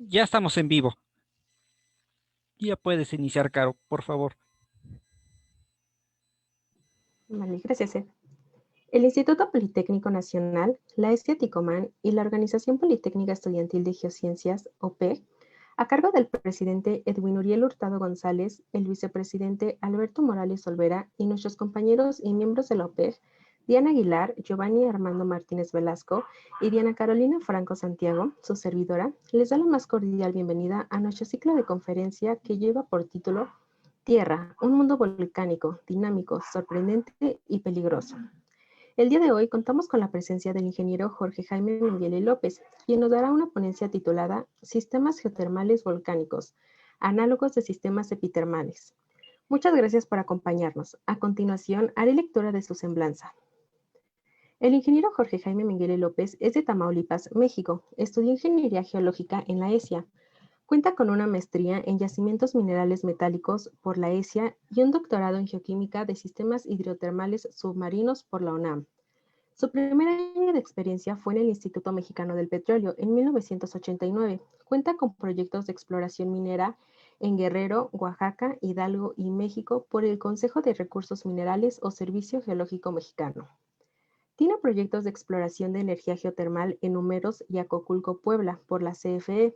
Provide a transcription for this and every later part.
Ya estamos en vivo. Ya puedes iniciar, Caro, por favor. Vale, gracias, Ed. El Instituto Politécnico Nacional, la ESIA Ticomán y la Organización Politécnica Estudiantil de Geociencias, OPEG, a cargo del presidente Edwin Uriel Hurtado González, el vicepresidente Alberto Morales Olvera y nuestros compañeros y miembros de la OPEG, Diana Aguilar, Giovanni Armando Martínez Velasco y Diana Carolina Franco Santiago, su servidora, les da la más cordial bienvenida a nuestro ciclo de conferencia que lleva por título Tierra, un mundo volcánico, dinámico, sorprendente y peligroso. El día de hoy contamos con la presencia del ingeniero Jorge Jaime Mengele López, quien nos dará una ponencia titulada Sistemas geotermales volcánicos, análogos de sistemas epitermales. Muchas gracias por acompañarnos. A continuación, haré lectura de su semblanza. El ingeniero Jorge Jaime Mengele López es de Tamaulipas, México. Estudió ingeniería geológica en la ESIA. Cuenta con una maestría en yacimientos minerales metálicos por la ESIA y un doctorado en geoquímica de sistemas hidrotermales submarinos por la UNAM. Su primer año de experiencia fue en el Instituto Mexicano del Petróleo en 1989. Cuenta con proyectos de exploración minera en Guerrero, Oaxaca, Hidalgo y México por el Consejo de Recursos Minerales o Servicio Geológico Mexicano. Tiene proyectos de exploración de energía geotermal en Humeros y Acoculco, Puebla, por la CFE.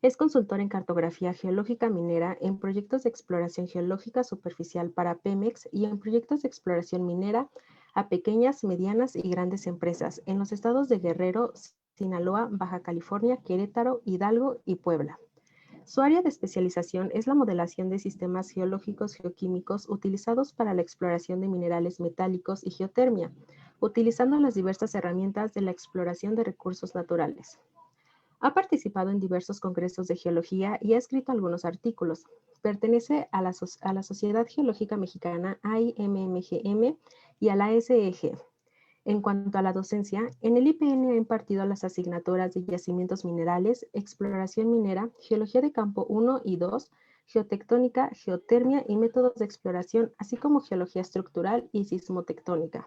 Es consultor en cartografía geológica minera, en proyectos de exploración geológica superficial para Pemex y en proyectos de exploración minera a pequeñas, medianas y grandes empresas en los estados de Guerrero, Sinaloa, Baja California, Querétaro, Hidalgo y Puebla. Su área de especialización es la modelación de sistemas geológicos geoquímicos utilizados para la exploración de minerales metálicos y geotermia, utilizando las diversas herramientas de la exploración de recursos naturales. Ha participado en diversos congresos de geología y ha escrito algunos artículos. Pertenece a la Sociedad Geológica Mexicana AIMMGM y a la SEG. En cuanto a la docencia, en el IPN ha impartido las asignaturas de yacimientos minerales, exploración minera, geología de campo 1 y 2, geotectónica, geotermia y métodos de exploración, así como geología estructural y sismotectónica.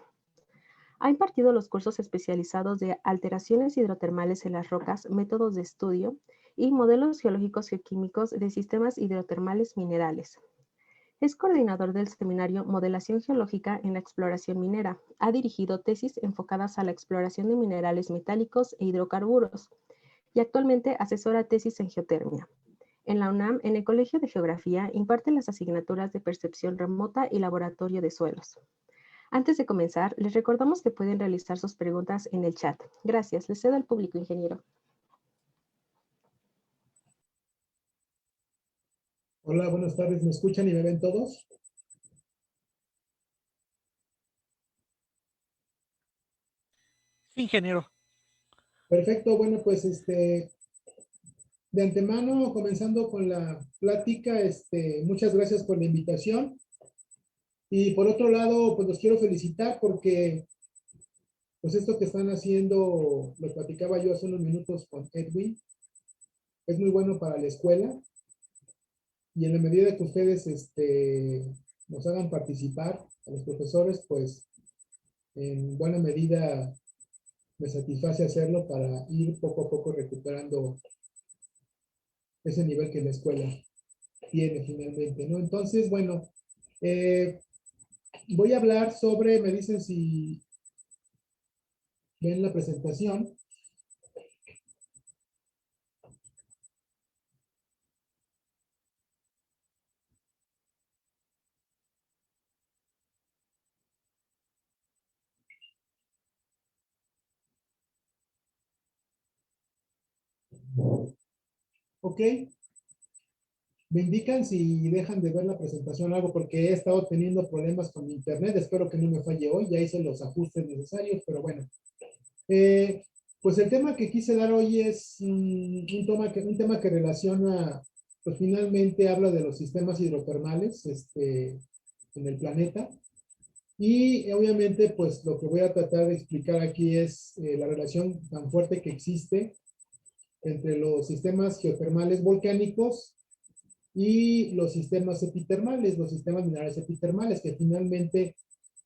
Ha impartido los cursos especializados de alteraciones hidrotermales en las rocas, métodos de estudio y modelos geológicos geoquímicos de sistemas hidrotermales minerales. Es coordinador del seminario Modelación Geológica en la Exploración Minera. Ha dirigido tesis enfocadas a la exploración de minerales metálicos e hidrocarburos y actualmente asesora tesis en geotermia. En la UNAM, en el Colegio de Geografía, imparte las asignaturas de percepción remota y laboratorio de suelos. Antes de comenzar, les recordamos que pueden realizar sus preguntas en el chat. Gracias. Les cedo al público, ingeniero. Hola, buenas tardes. ¿Me escuchan y me ven todos? Sí, ingeniero. Perfecto. Bueno, pues de antemano, comenzando con la plática, muchas gracias por la invitación. Y por otro lado, pues los quiero felicitar porque pues esto que están haciendo, lo platicaba yo hace unos minutos con Edwin, es muy bueno para la escuela. Y en la medida que ustedes nos hagan participar a los profesores, pues en buena medida me satisface hacerlo para ir poco a poco recuperando ese nivel que la escuela tiene finalmente, ¿no? Entonces, bueno, eh, voy a hablar sobre, me dicen si ven la presentación. Ok, me indican si dejan de ver la presentación o algo porque he estado teniendo problemas con mi internet, espero que no me falle hoy, ya hice los ajustes necesarios, pero bueno. Eh, pues el tema que quise dar hoy es un tema que relaciona, pues finalmente habla de los sistemas hidrotermales en el planeta. Y obviamente, pues lo que voy a tratar de explicar aquí es la relación tan fuerte que existe entre los sistemas geotermales volcánicos y los sistemas epitermales, los sistemas minerales epitermales, que finalmente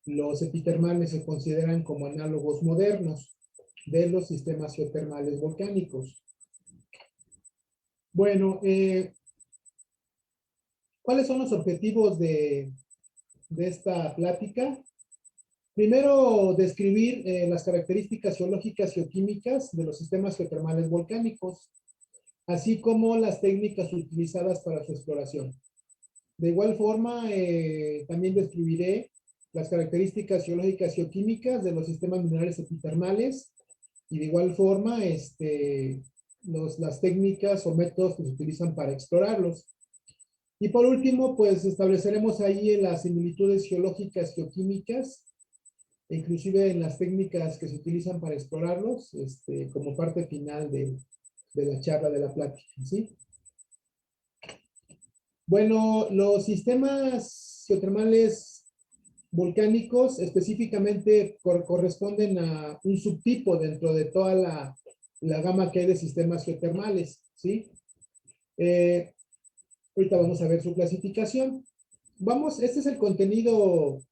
los epitermales se consideran como análogos modernos de los sistemas geotermales volcánicos. Bueno, ¿cuáles son los objetivos de esta plática? Primero, describir las características geológicas y geoquímicas de los sistemas geotermales volcánicos, así como las técnicas utilizadas para su exploración. De igual forma, también describiré las características geológicas y geoquímicas de los sistemas minerales epitermales y de igual forma las técnicas o métodos que se utilizan para explorarlos. Y por último, pues estableceremos ahí las similitudes geológicas, geoquímicas, inclusive en las técnicas que se utilizan para explorarlos, como parte final de la charla, de la plática, ¿sí? Bueno, los sistemas geotermales volcánicos específicamente corresponden a un subtipo dentro de toda la gama que hay de sistemas geotermales, ¿sí? Ahorita vamos a ver su clasificación. Este es el contenido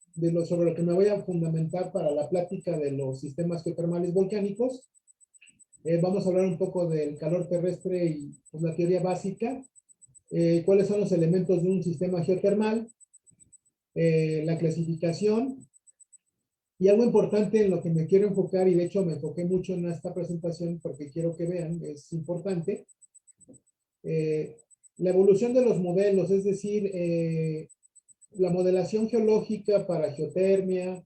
sobre lo que me voy a fundamentar para la plática de los sistemas geotermales volcánicos. Vamos a hablar un poco del calor terrestre y pues, la teoría básica. Cuáles son los elementos de un sistema geotermal, la clasificación, y algo importante en lo que me quiero enfocar, y de hecho me enfoqué mucho en esta presentación porque quiero que vean, es importante, la evolución de los modelos, es decir, la modelación geológica para geotermia,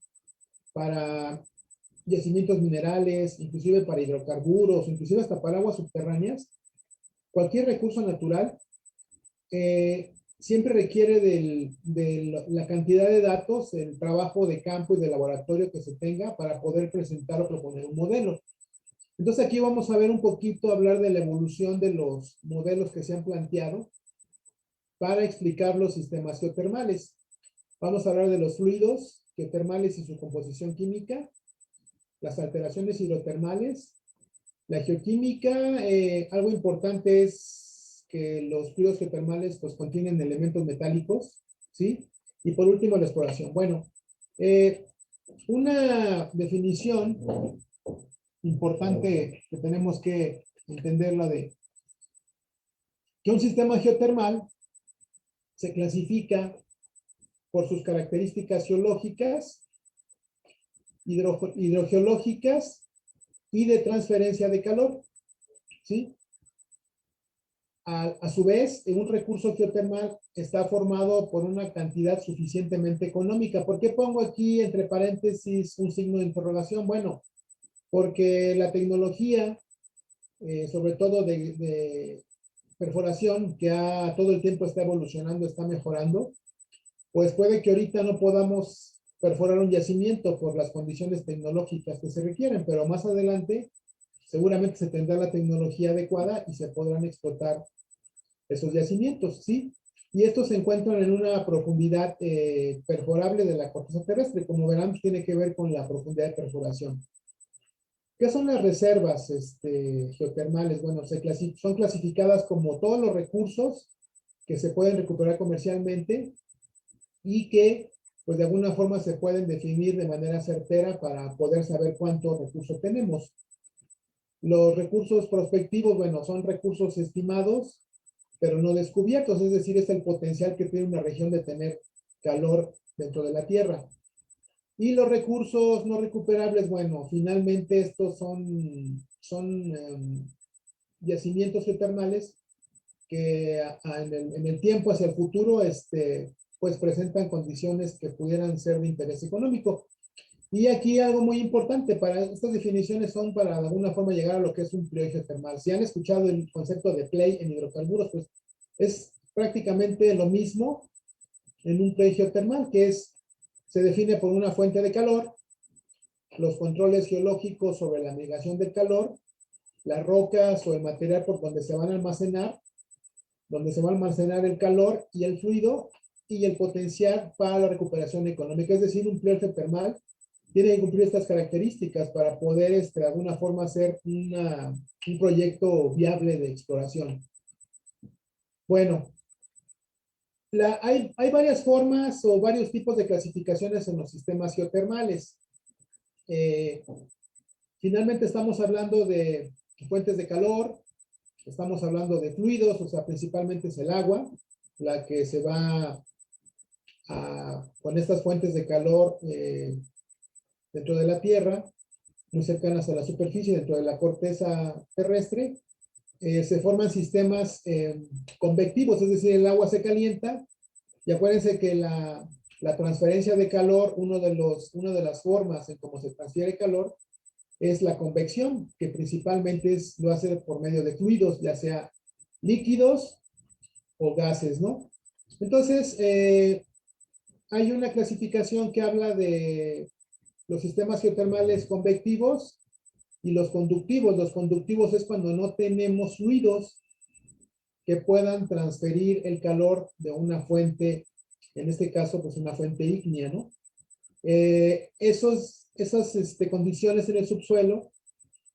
para yacimientos minerales, inclusive para hidrocarburos, inclusive hasta para aguas subterráneas, cualquier recurso natural, siempre requiere de la cantidad de datos, el trabajo de campo y de laboratorio que se tenga para poder presentar o proponer un modelo. Entonces aquí vamos a ver un poquito, hablar de la evolución de los modelos que se han planteado para explicar los sistemas geotermales. Vamos a hablar de los fluidos geotermales y su composición química, las alteraciones hidrotermales, la geoquímica. Algo importante es que los fluidos geotermales pues contienen elementos metálicos, ¿sí? Y por último la exploración. Bueno, una definición importante que tenemos que entenderla de que un sistema geotermal se clasifica por sus características geológicas, hidrogeológicas y de transferencia de calor, ¿sí? A su vez, un recurso geotermal está formado por una cantidad suficientemente económica. ¿Por qué pongo aquí entre paréntesis un signo de interrogación? Bueno, porque la tecnología, sobre todo de perforación, que todo el tiempo está evolucionando, está mejorando, pues puede que ahorita no podamos perforar un yacimiento por las condiciones tecnológicas que se requieren, pero más adelante seguramente se tendrá la tecnología adecuada y se podrán explotar esos yacimientos, ¿sí? Y estos se encuentran en una profundidad perforable de la corteza terrestre. Como verán, tiene que ver con la profundidad de perforación. ¿Qué son las reservas geotermales? Bueno, son clasificadas como todos los recursos que se pueden recuperar comercialmente y que, pues de alguna forma se pueden definir de manera certera para poder saber cuántos recursos tenemos. Los recursos prospectivos, bueno, son recursos estimados, pero no descubiertos, es decir, es el potencial que tiene una región de tener calor dentro de la Tierra. Y los recursos no recuperables, bueno, finalmente estos son yacimientos geotermales que en el tiempo hacia el futuro, pues presentan condiciones que pudieran ser de interés económico. Y aquí algo muy importante, para estas definiciones son para de alguna forma llegar a lo que es un play geotermal. Si han escuchado el concepto de play en hidrocarburos, pues es prácticamente lo mismo en un play geotermal, que se define por una fuente de calor, los controles geológicos sobre la migración del calor, las rocas o el material por donde se van a almacenar, donde se va a almacenar el calor y el fluido, y el potencial para la recuperación económica. Es decir, un play geotermal tiene que cumplir estas características para poder de alguna forma hacer un proyecto viable de exploración. Bueno, hay varias formas o varios tipos de clasificaciones en los sistemas geotermales. Finalmente estamos hablando de fuentes de calor, estamos hablando de fluidos, o sea, principalmente es el agua, la que se va con estas fuentes de calor dentro de la Tierra, muy cercanas a la superficie, dentro de la corteza terrestre, se forman sistemas convectivos, es decir, el agua se calienta, y acuérdense que la transferencia de calor, una de las formas en cómo se transfiere calor, es la convección, que principalmente lo hace por medio de fluidos, ya sea líquidos o gases, ¿no? Entonces, hay una clasificación que habla de los sistemas geotermales convectivos y los conductivos. Los conductivos es cuando no tenemos fluidos que puedan transferir el calor de una fuente, en este caso, pues una fuente ígnea, ¿no? Esas condiciones en el subsuelo,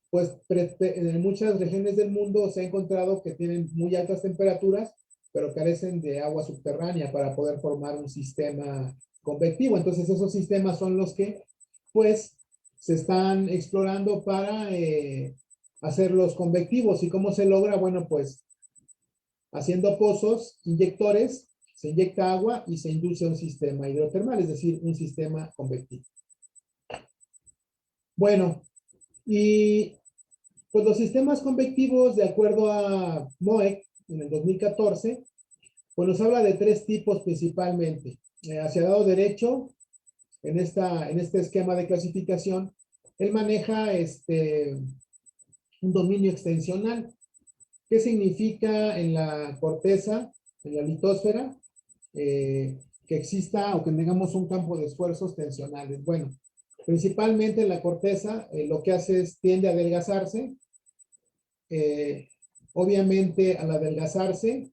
pues en muchas regiones del mundo se ha encontrado que tienen muy altas temperaturas, pero carecen de agua subterránea para poder formar un sistema convectivo. Entonces esos sistemas son los que, pues, se están explorando para hacerlos convectivos. ¿Y cómo se logra? Bueno, pues haciendo pozos, inyectores, se inyecta agua y se induce un sistema hidrotermal, es decir, un sistema convectivo. Bueno, y pues los sistemas convectivos, de acuerdo a MOEC, en el 2014, pues nos habla de 3 tipos principalmente. Hacia el lado derecho, en este esquema de clasificación, él maneja un dominio extensional. ¿Qué significa en la corteza, en la litosfera, que exista o que tengamos un campo de esfuerzos tensionales? Bueno, principalmente en la corteza, lo que hace es tiende a adelgazarse. Obviamente, al adelgazarse,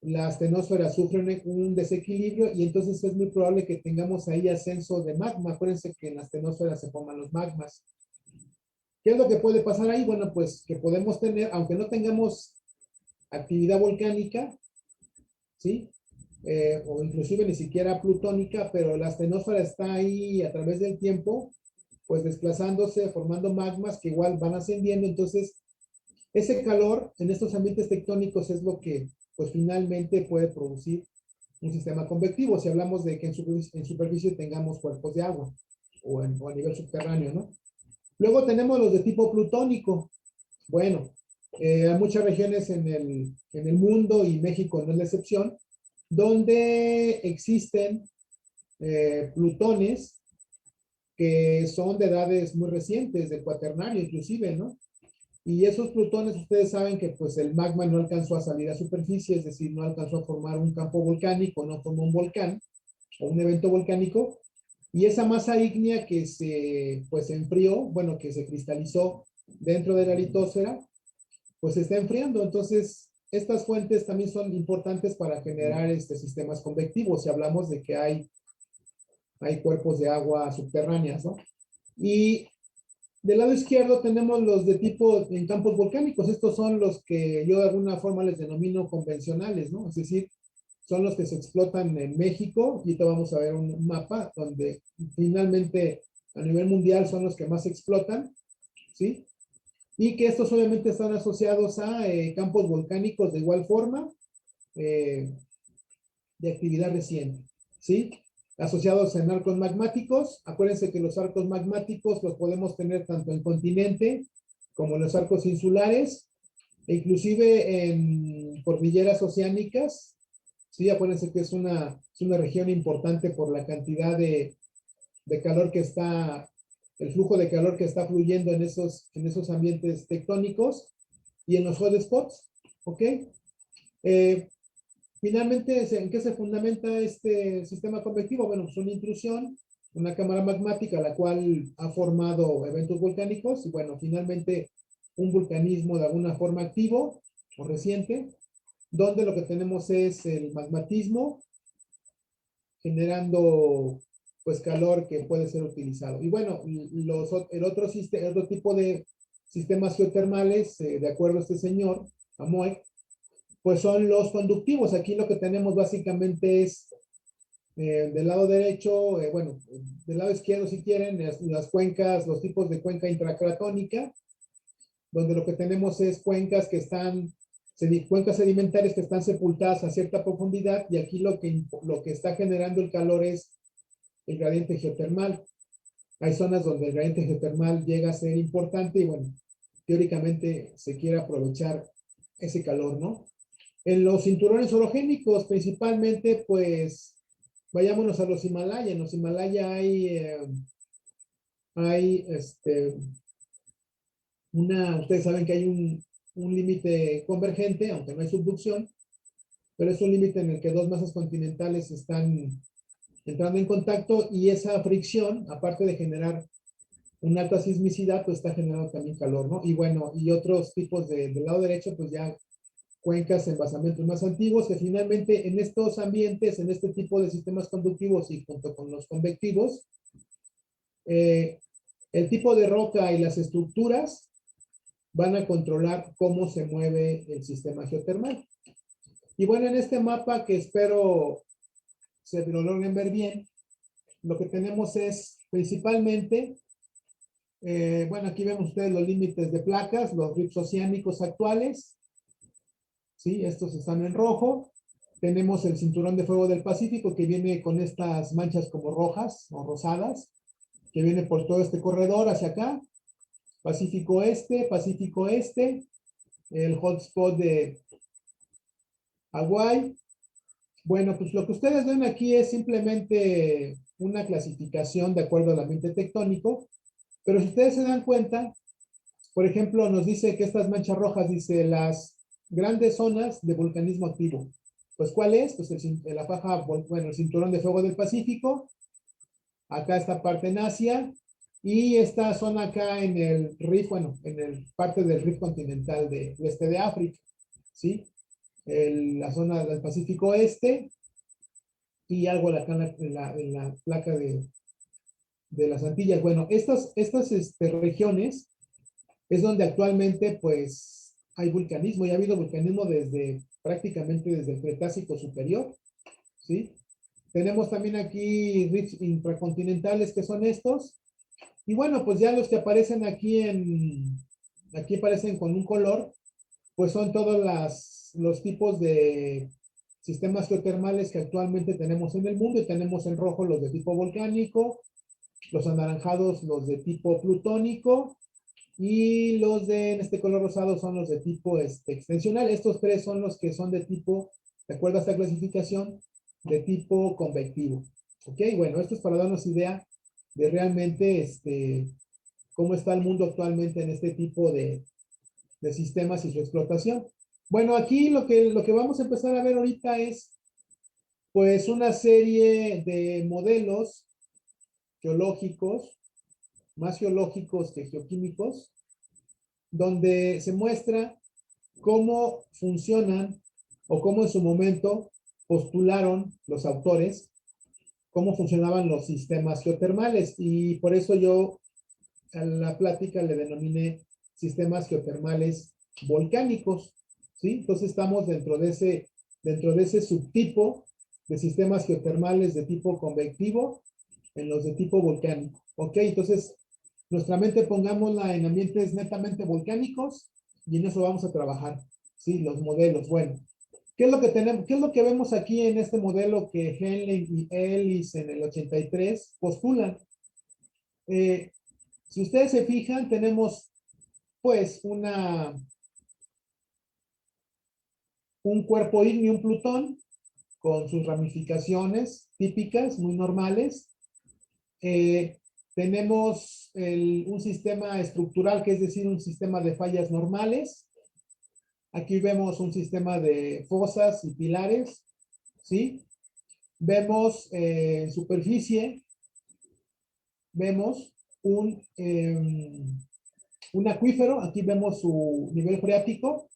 la astenosfera sufre un desequilibrio y entonces es muy probable que tengamos ahí ascenso de magma. Acuérdense que en la astenosfera se forman los magmas. ¿Qué es lo que puede pasar ahí? Bueno, pues que podemos tener, aunque no tengamos actividad volcánica, ¿sí? O inclusive ni siquiera plutónica, pero la astenosfera está ahí a través del tiempo, pues desplazándose, formando magmas que igual van ascendiendo. Entonces, ese calor en estos ambientes tectónicos es lo que, pues finalmente puede producir un sistema convectivo, si hablamos de que en superficie tengamos cuerpos de agua o a nivel subterráneo, ¿no? Luego tenemos los de tipo plutónico. Bueno, hay muchas regiones en el mundo, y México no es la excepción, donde existen plutones que son de edades muy recientes, del cuaternario inclusive, ¿no? Y esos plutones, ustedes saben que pues el magma no alcanzó a salir a superficie, es decir, no alcanzó a formar un campo volcánico, no formó un volcán o un evento volcánico, y esa masa ígnea que se enfrió, bueno, que se cristalizó dentro de la litosfera, pues se está enfriando. Entonces, estas fuentes también son importantes para generar sistemas convectivos, si hablamos de que hay cuerpos de agua subterráneas, ¿no? Y del lado izquierdo tenemos los de tipo en campos volcánicos. Estos son los que yo de alguna forma les denomino convencionales, ¿no? Es decir, son los que se explotan en México, y ahorita vamos a ver un mapa donde finalmente a nivel mundial son los que más se explotan, ¿sí? Y que estos obviamente están asociados a campos volcánicos de igual forma, de actividad reciente, ¿sí? Asociados en arcos magmáticos. Acuérdense que los arcos magmáticos los podemos tener tanto en continente como en los arcos insulares, e inclusive en cordilleras oceánicas, ¿sí? Acuérdense que es una región importante por la cantidad de calor que está, el flujo de calor que está fluyendo en esos ambientes tectónicos y en los hotspots, ¿ok? Finalmente, ¿en qué se fundamenta este sistema convectivo? Bueno, pues una intrusión, una cámara magmática, la cual ha formado eventos volcánicos, y bueno, finalmente un vulcanismo de alguna forma activo o reciente, donde lo que tenemos es el magmatismo generando pues calor que puede ser utilizado. Y bueno, el otro tipo de sistemas geotermales, de acuerdo a este señor, Amoy, pues son los conductivos. Aquí lo que tenemos básicamente es del lado derecho, bueno, del lado izquierdo si quieren, las cuencas, los tipos de cuenca intracratónica, donde lo que tenemos es cuencas que están cuencas sedimentarias que están sepultadas a cierta profundidad, y aquí lo que está generando el calor es el gradiente geotermal. Hay zonas donde el gradiente geotermal llega a ser importante y bueno, teóricamente se quiere aprovechar ese calor, ¿no? En los cinturones orogénicos, principalmente, pues, vayámonos a los Himalaya. En los Himalaya ustedes saben que hay un límite convergente, aunque no hay subducción, pero es un límite en el que dos masas continentales están entrando en contacto, y esa fricción, aparte de generar una alta sismicidad, pues está generando también calor, ¿no? Y bueno, y otros tipos del lado derecho, pues ya cuencas, envasamientos más antiguos, que finalmente en estos ambientes, en este tipo de sistemas conductivos y junto con los convectivos, el tipo de roca y las estructuras van a controlar cómo se mueve el sistema geotermal. Y bueno, en este mapa, que espero se lo logren ver bien, lo que tenemos es principalmente, bueno, aquí vemos ustedes los límites de placas, los rifts oceánicos actuales, ¿sí? Estos están en rojo. Tenemos el cinturón de fuego del Pacífico, que viene con estas manchas como rojas o rosadas, que viene por todo este corredor hacia acá. Pacífico Este, el hotspot de Hawái. Bueno, pues lo que ustedes ven aquí es simplemente una clasificación de acuerdo al ambiente tectónico, pero si ustedes se dan cuenta, por ejemplo, nos dice que estas manchas rojas, dice las grandes zonas de volcanismo activo. Pues, ¿cuál es? Pues la faja, bueno, el cinturón de fuego del Pacífico, acá esta parte en Asia, y esta zona acá en el Rift, bueno, en el parte del Rift continental del este de África, ¿sí? La zona del Pacífico Este, y algo acá en la placa de las Antillas. Bueno, estas regiones es donde actualmente pues hay vulcanismo, y ha habido vulcanismo prácticamente desde el Cretácico superior, ¿sí? Tenemos también aquí rifts intracontinentales, que son estos, y bueno, pues ya los que aparecen aquí aparecen con un color, pues son todos los tipos de sistemas geotermales que actualmente tenemos en el mundo, y tenemos en rojo los de tipo volcánico, los anaranjados los de tipo plutónico, y en este color rosado son los de tipo extensional. Estos tres son los que son de tipo, de acuerdo a esta clasificación, de tipo convectivo. Ok, bueno, esto es para darnos idea de realmente cómo está el mundo actualmente en este tipo de sistemas y su explotación. Bueno, aquí lo que vamos a empezar a ver ahorita es pues una serie de modelos geológicos, más geológicos que geoquímicos, donde se muestra cómo funcionan, o cómo en su momento postularon los autores cómo funcionaban los sistemas geotermales, y por eso yo a la plática le denominé sistemas geotermales volcánicos, ¿sí? Entonces estamos dentro de ese subtipo de sistemas geotermales de tipo convectivo en los de tipo volcánico. Ok, entonces nuestra mente pongámosla en ambientes netamente volcánicos, y en eso vamos a trabajar, ¿sí? Los modelos. Bueno, ¿qué es lo que tenemos? ¿Qué es lo que vemos aquí en este modelo que Henley y Ellis en el 83 postulan? Si ustedes se fijan, tenemos pues un cuerpo ígneo, un Plutón, con sus ramificaciones típicas, muy normales. Tenemos un sistema estructural, que es decir, un sistema de fallas normales. Aquí vemos un sistema de fosas y pilares, ¿sí? Vemos en superficie, vemos un acuífero, aquí vemos su nivel freático.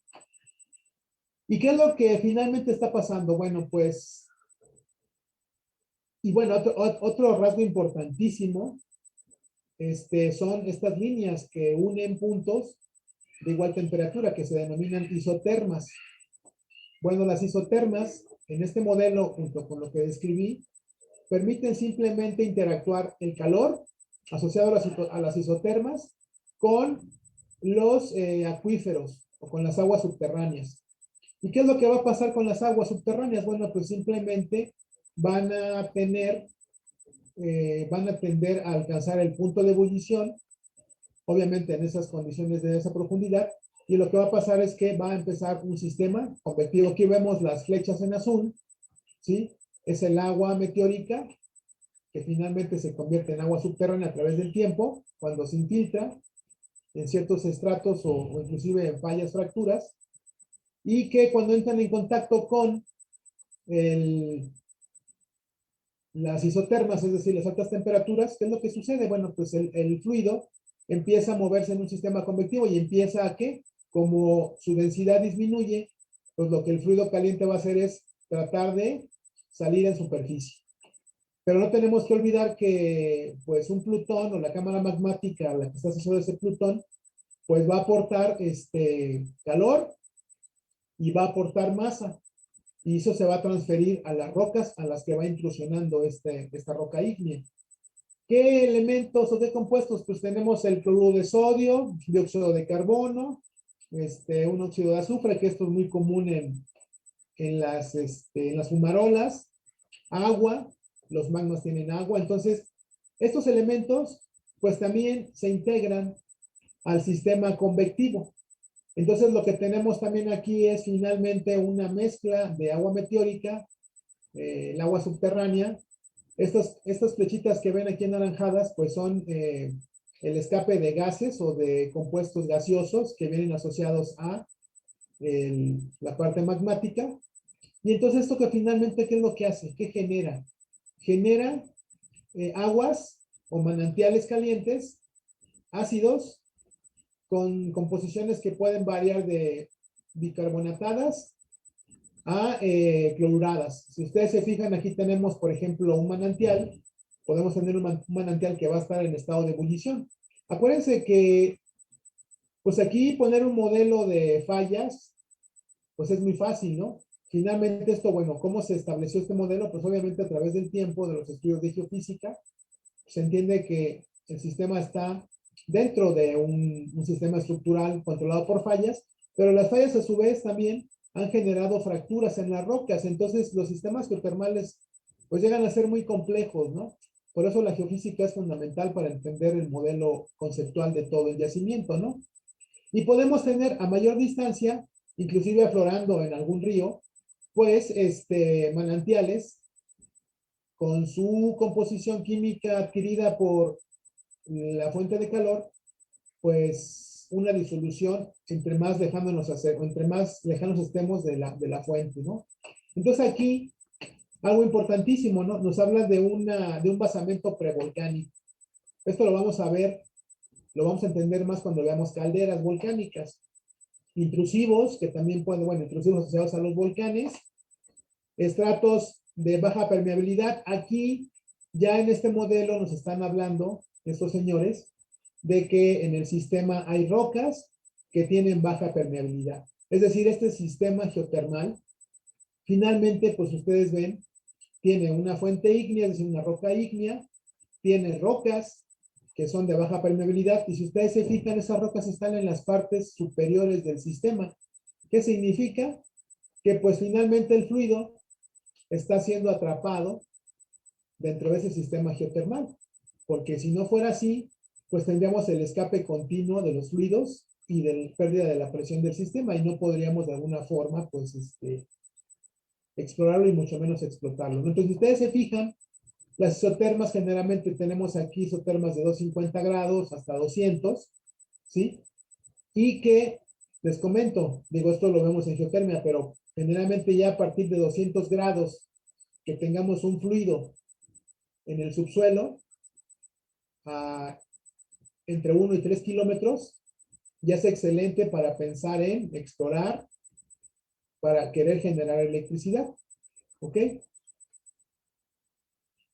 ¿Y qué es lo que finalmente está pasando? Bueno, pues, y bueno, otro rasgo importantísimo son estas líneas que unen puntos de igual temperatura, que se denominan isotermas. Bueno, las isotermas, en este modelo, junto con lo que describí, permiten simplemente interactuar el calor asociado a las isotermas con los acuíferos o con las aguas subterráneas. ¿Y qué es lo que va a pasar con las aguas subterráneas? Bueno, pues simplemente van a tener, van a tender a alcanzar el punto de ebullición, obviamente en esas condiciones de esa profundidad, y lo que va a pasar es que va a empezar un sistema convectivo. Aquí vemos las flechas en azul, ¿sí? Es el agua meteórica que finalmente se convierte en agua subterránea a través del tiempo, cuando se infiltra en ciertos estratos o inclusive en fallas, fracturas, y que cuando entran en contacto con el, las isotermas, es decir, las altas temperaturas, ¿qué es lo que sucede? Bueno, pues el fluido empieza a moverse en un sistema convectivo y empieza a que, como su densidad disminuye, pues lo que el fluido caliente va a hacer es tratar de salir en superficie. Pero no tenemos que olvidar que pues un plutón o la cámara magmática, la que está asociada a ese plutón, pues va a aportar calor y va a aportar masa. Y eso se va a transferir a las rocas a las que va incursionando esta roca ígnea. ¿Qué elementos o qué compuestos? Pues tenemos el cloruro de sodio, dióxido de carbono, un óxido de azufre, que esto es muy común en las fumarolas, agua, los magmas tienen agua. Entonces, estos elementos pues también se integran al sistema convectivo. Entonces, lo que tenemos también aquí es finalmente una mezcla de agua meteórica, el agua subterránea. Estas flechitas que ven aquí anaranjadas, pues son el escape de gases o de compuestos gaseosos que vienen asociados a la parte magmática. Y entonces, esto que finalmente, ¿qué es lo que hace? ¿Qué genera? Genera aguas o manantiales calientes, ácidos, con composiciones que pueden variar de bicarbonatadas a cloruradas. Si ustedes se fijan, aquí tenemos, por ejemplo, un manantial. Podemos tener un manantial que va a estar en estado de ebullición. Acuérdense que, pues aquí poner un modelo de fallas, pues es muy fácil, ¿no? Finalmente esto, bueno, ¿cómo se estableció este modelo? Pues obviamente a través del tiempo, de los estudios de geofísica, se entiende que el sistema está dentro de un sistema estructural controlado por fallas, pero las fallas a su vez también han generado fracturas en las rocas. Entonces los sistemas geotermales pues llegan a ser muy complejos, ¿no? Por eso la geofísica es fundamental para entender el modelo conceptual de todo el yacimiento, ¿no? Y podemos tener a mayor distancia, inclusive aflorando en algún río, pues manantiales con su composición química adquirida por la fuente de calor, pues una disolución entre más lejanos entre más lejanos estemos de la fuente, ¿no? Entonces aquí, algo importantísimo, ¿no? Nos habla de un basamento prevolcánico. Esto lo vamos a ver, lo vamos a entender más cuando veamos calderas volcánicas. Intrusivos, que también pueden, bueno, intrusivos asociados a los volcanes, estratos de baja permeabilidad. Aquí, ya en este modelo nos están hablando, estos señores, de que en el sistema hay rocas que tienen baja permeabilidad. Es decir, este sistema geotermal, finalmente, pues ustedes ven, tiene una fuente ígnea, es decir, una roca ígnea, tiene rocas que son de baja permeabilidad, y si ustedes se fijan, esas rocas están en las partes superiores del sistema. ¿Qué significa? Que pues finalmente el fluido está siendo atrapado dentro de ese sistema geotermal, porque si no fuera así, pues tendríamos el escape continuo de los fluidos y de la pérdida de la presión del sistema, y no podríamos de alguna forma, pues, explorarlo y mucho menos explotarlo. Entonces, si ustedes se fijan, las isotermas generalmente tenemos aquí isotermas de 250 grados hasta 200, ¿sí? Y que, les comento, digo, esto lo vemos en geotermia, pero generalmente ya a partir de 200 grados que tengamos un fluido en el subsuelo, entre 1 y 3 kilómetros, ya es excelente para pensar en explorar, para querer generar electricidad. ¿Ok?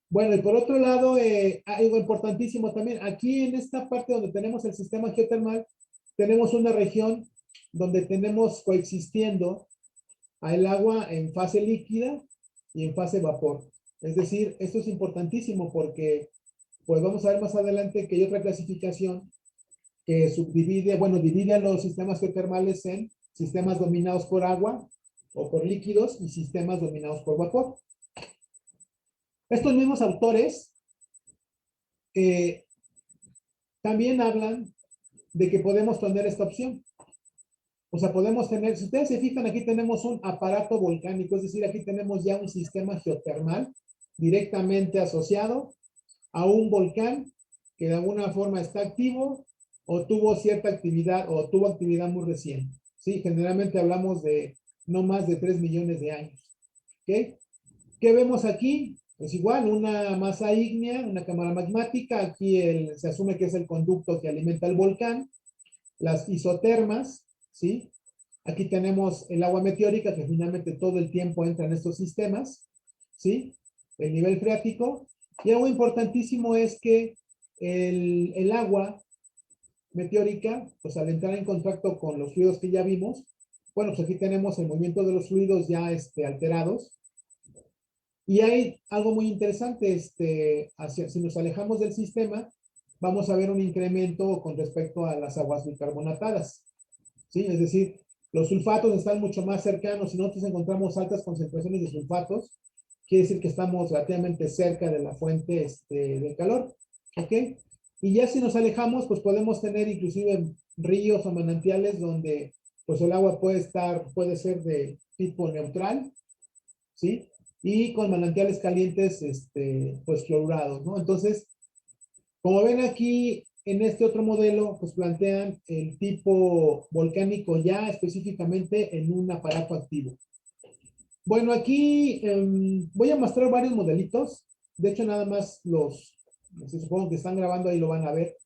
Bueno, y por otro lado, algo importantísimo también, aquí en esta parte donde tenemos el sistema geotermal, tenemos una región donde tenemos coexistiendo al agua en fase líquida y en fase vapor. Es decir, esto es importantísimo porque, pues vamos a ver más adelante que hay otra clasificación que subdivide, bueno, divide a los sistemas geotermales en sistemas dominados por agua o por líquidos y sistemas dominados por vapor. Estos mismos autores también hablan de que podemos tener esta opción. O sea, podemos tener, si ustedes se fijan, aquí tenemos un aparato volcánico, es decir, aquí tenemos ya un sistema geotermal directamente asociado a un volcán que de alguna forma está activo o tuvo cierta actividad o tuvo actividad muy reciente. ¿Sí? Generalmente hablamos de no más de 3 millones de años. ¿Ok? ¿Qué vemos aquí? Pues igual, una masa ígnea, una cámara magmática. Aquí se asume que es el conducto que alimenta el volcán. Las isotermas, ¿sí? Aquí tenemos el agua meteórica que finalmente todo el tiempo entra en estos sistemas, ¿sí? El nivel freático. Y algo importantísimo es que el agua meteórica, pues al entrar en contacto con los fluidos que ya vimos, bueno, pues aquí tenemos el movimiento de los fluidos ya alterados. Y hay algo muy interesante, si nos alejamos del sistema, vamos a ver un incremento con respecto a las aguas bicarbonatadas, ¿sí? Es decir, los sulfatos están mucho más cercanos. Si nosotros encontramos altas concentraciones de sulfatos, quiere decir que estamos relativamente cerca de la fuente del calor, ¿ok? Y ya si nos alejamos, pues podemos tener inclusive ríos o manantiales donde pues el agua puede ser de tipo neutral, ¿sí? Y con manantiales calientes, pues fluorados, ¿no? Entonces, como ven aquí, en este otro modelo, pues plantean el tipo volcánico ya específicamente en un aparato activo. Bueno, aquí voy a mostrar varios modelitos. De hecho, nada más supongo que están grabando, ahí lo van a ver.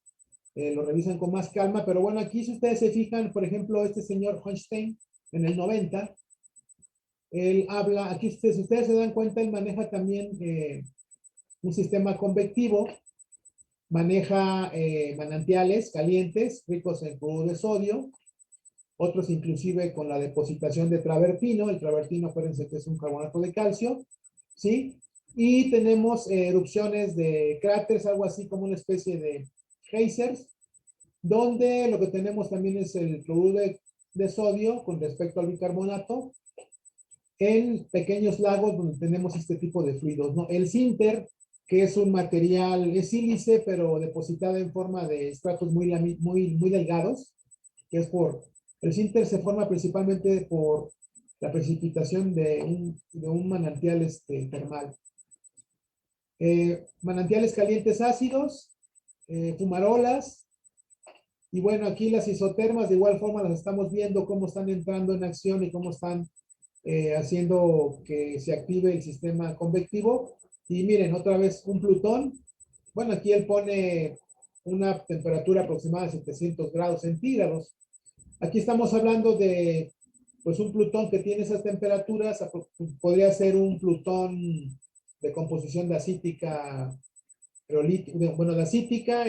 Lo revisan con más calma. Pero bueno, aquí si ustedes se fijan, por ejemplo, este señor Hochstein, en el 90, él habla, aquí si ustedes se dan cuenta, él maneja también un sistema convectivo, maneja manantiales calientes, ricos en cloruro de sodio, otros inclusive con la depositación de travertino. El travertino, acuérdense que es un carbonato de calcio, ¿sí? Y tenemos erupciones de cráteres, algo así como una especie de geysers, donde lo que tenemos también es el cloruro de sodio con respecto al bicarbonato, en pequeños lagos donde tenemos este tipo de fluidos, ¿no? El sinter, que es un material, es sílice, pero depositado en forma de estratos muy delgados, que es el sinter se forma principalmente por la precipitación de un manantial termal. Manantiales calientes ácidos, fumarolas, y bueno, aquí las isotermas de igual forma las estamos viendo cómo están entrando en acción y cómo están haciendo que se active el sistema convectivo. Y miren, otra vez un Plutón. Bueno, aquí él pone una temperatura aproximada de 700 grados centígrados. Aquí estamos hablando de pues un Plutón que tiene esas temperaturas. Podría ser un Plutón de composición dacítica, bueno, dacítica,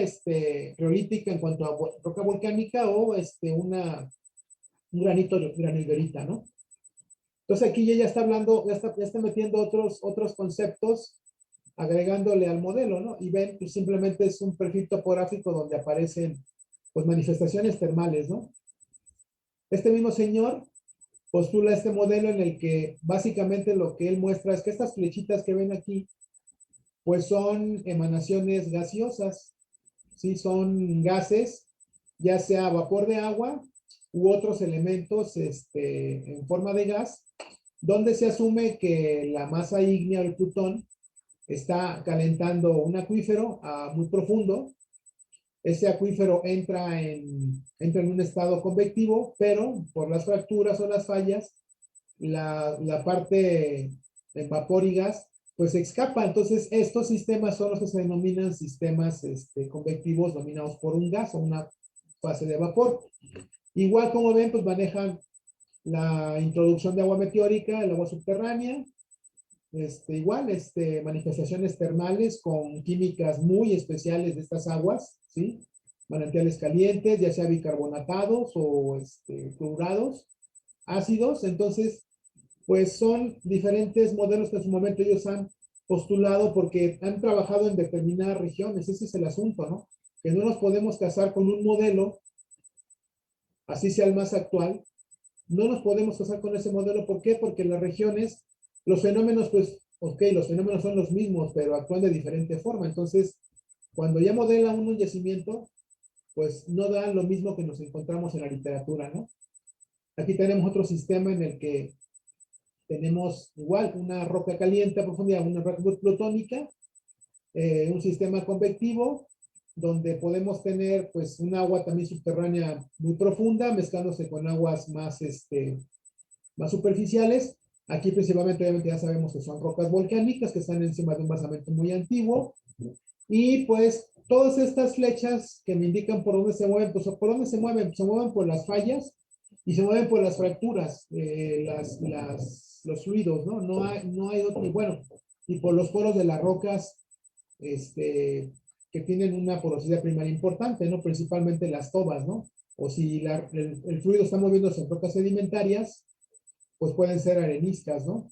reolítica en cuanto a roca volcánica, o un granillerita, ¿no? Entonces aquí ya está hablando, ya está metiendo otros conceptos, agregándole al modelo, ¿no? Y ven, pues simplemente es un perfil topográfico donde aparecen pues manifestaciones termales, ¿no? Este mismo señor postula este modelo en el que básicamente lo que él muestra es que estas flechitas que ven aquí pues son emanaciones gaseosas, ¿sí? Son gases, ya sea vapor de agua u otros elementos en forma de gas, donde se asume que la masa ígnea del Plutón está calentando un acuífero muy profundo. Ese acuífero entra en un estado convectivo, pero por las fracturas o las fallas, la parte de vapor y gas pues se escapa. Entonces estos sistemas son los que se denominan sistemas convectivos dominados por un gas o una fase de vapor. Igual, como ven, pues manejan la introducción de agua meteórica, el agua subterránea, igual, manifestaciones termales con químicas muy especiales de estas aguas, ¿sí? Manantiales calientes, ya sea bicarbonatados o fluorados, ácidos. Entonces, pues son diferentes modelos que en su momento ellos han postulado porque han trabajado en determinadas regiones. Ese es el asunto, ¿no? Que no nos podemos casar con un modelo, así sea el más actual, no nos podemos casar con ese modelo. ¿Por qué? Porque en las regiones, los fenómenos, pues, ok, los fenómenos son los mismos, pero actúan de diferente forma. Entonces, cuando ya modela un yacimiento, pues no da lo mismo que nos encontramos en la literatura, ¿no? Aquí tenemos otro sistema en el que tenemos igual una roca caliente a profundidad, una roca plutónica, un sistema convectivo, donde podemos tener pues un agua también subterránea muy profunda, mezclándose con aguas más, más superficiales. Aquí principalmente, obviamente, ya sabemos que son rocas volcánicas que están encima de un basamento muy antiguo. Y pues todas estas flechas que me indican por dónde se mueven, pues por dónde se mueven por las fallas y se mueven por las fracturas, los fluidos, ¿no? No hay otro, y bueno, y por los poros de las rocas, que tienen una porosidad primaria importante, ¿no? Principalmente las tobas, ¿no? O si el fluido está moviéndose en rocas sedimentarias, pues pueden ser areniscas, ¿no?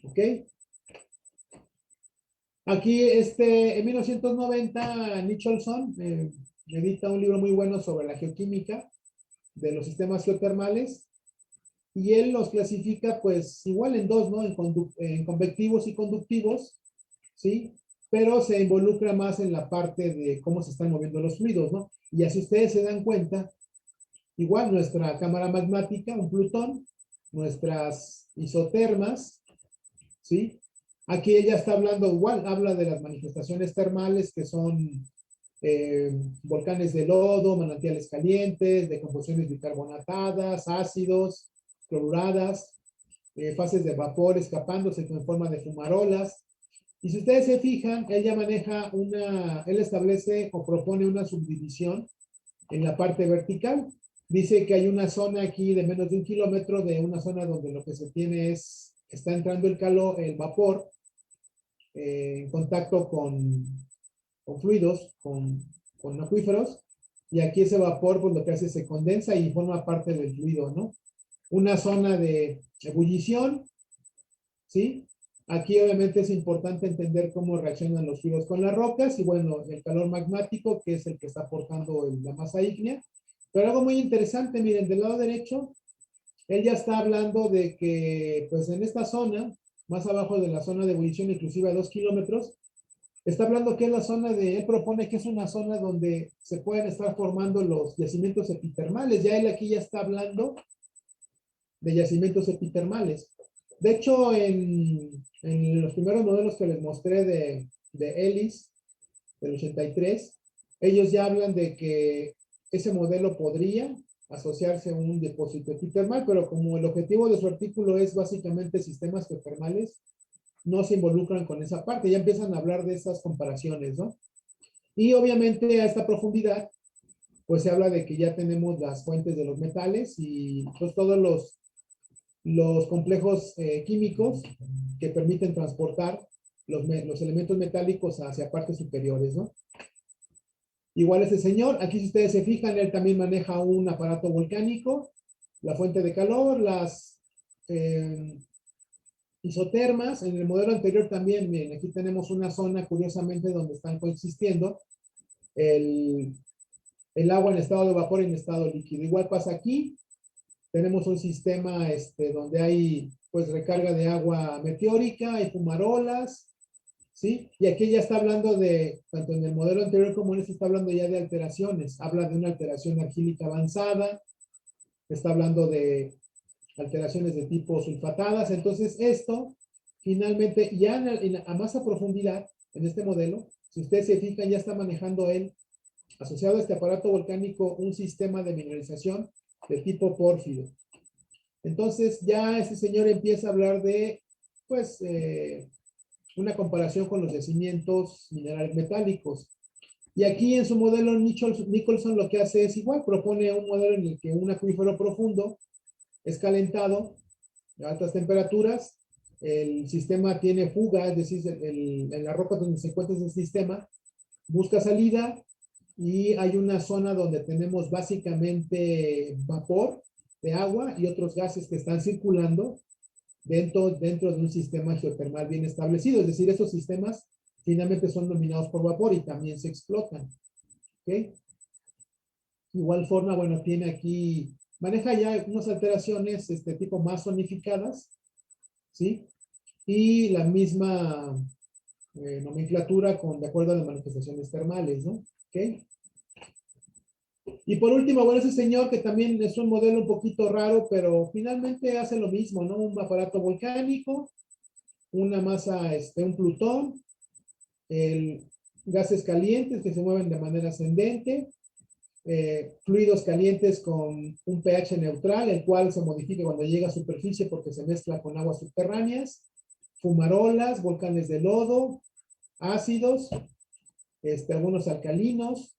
¿Ok? Aquí, en 1990, Nicholson edita un libro muy bueno sobre la geoquímica de los sistemas geotermales, y él los clasifica, pues, igual en dos, ¿no? En convectivos y conductivos, ¿sí? Pero se involucra más en la parte de cómo se están moviendo los fluidos, ¿no? Y así ustedes se dan cuenta, igual nuestra cámara magmática, un Plutón, nuestras isotermas, ¿sí? Aquí ella está hablando, igual, habla de las manifestaciones termales que son volcanes de lodo, manantiales calientes, decomposiciones bicarbonatadas, ácidos, cloruradas, fases de vapor escapándose en forma de fumarolas. Y si ustedes se fijan, ella maneja él establece o propone una subdivisión en la parte vertical. Dice que hay una zona aquí de menos de 1 kilómetro, de una zona donde lo que se tiene está entrando el calor, el vapor, en contacto con fluidos, con acuíferos, y aquí ese vapor, pues lo que hace se condensa y forma parte del fluido, ¿no? Una zona de ebullición, ¿sí? Aquí obviamente es importante entender cómo reaccionan los fluidos con las rocas, y bueno, el calor magmático, que es el que está aportando la masa ígnea. Pero algo muy interesante, miren, del lado derecho, él ya está hablando de que, pues en esta zona, más abajo de la zona de ebullición, inclusive a 2 kilómetros, está hablando que es la zona él propone que es una zona donde se pueden estar formando los yacimientos epitermales. Ya él aquí ya está hablando de yacimientos epitermales. De hecho, en los primeros modelos que les mostré de Ellis, del 83, ellos ya hablan de que ese modelo podría asociarse a un depósito epitermal, pero como el objetivo de su artículo es básicamente sistemas geotermales, no se involucran con esa parte, ya empiezan a hablar de esas comparaciones, ¿no? Y obviamente a esta profundidad, pues se habla de que ya tenemos las fuentes de los metales y pues todos los complejos químicos que permiten transportar los elementos metálicos hacia partes superiores, ¿no? Igual este señor, aquí si ustedes se fijan, él también maneja un aparato volcánico, la fuente de calor, las isotermas. En el modelo anterior también, miren, aquí tenemos una zona, curiosamente, donde están coexistiendo el, el agua en estado de vapor y en estado líquido. Igual pasa aquí, tenemos un sistema donde hay pues recarga de agua meteórica, hay fumarolas, ¿sí? Y aquí ya está hablando de, tanto en el modelo anterior como en este, está hablando ya de alteraciones. Habla de una alteración argílica avanzada, está hablando de alteraciones de tipo sulfatadas. Entonces esto, finalmente, ya a más a profundidad, en este modelo, si ustedes se fijan, ya está manejando él, asociado a este aparato volcánico, un sistema de mineralización de tipo pórfido. Entonces ya este señor empieza a hablar de, pues, una comparación con los yacimientos minerales metálicos. Y aquí en su modelo Nicholson lo que hace es igual, propone un modelo en el que un acuífero profundo es calentado a altas temperaturas, el sistema tiene fuga, es decir, en la roca donde se encuentra ese sistema, busca salida, y hay una zona donde tenemos básicamente vapor de agua y otros gases que están circulando dentro de un sistema geotermal bien establecido. Es decir, esos sistemas finalmente son dominados por vapor y también se explotan. ¿Okay? Igual forma, bueno, tiene aquí maneja ya unas alteraciones tipo más zonificadas, ¿sí? Y la misma nomenclatura de acuerdo a las manifestaciones termales, ¿no? ¿Ok? Y por último, bueno, ese señor que también es un modelo un poquito raro, pero finalmente hace lo mismo, ¿no? Un aparato volcánico, una masa, un plutón, gases calientes que se mueven de manera ascendente, fluidos calientes con un pH neutral, el cual se modifica cuando llega a superficie porque se mezcla con aguas subterráneas, fumarolas, volcanes de lodo, ácidos, algunos alcalinos,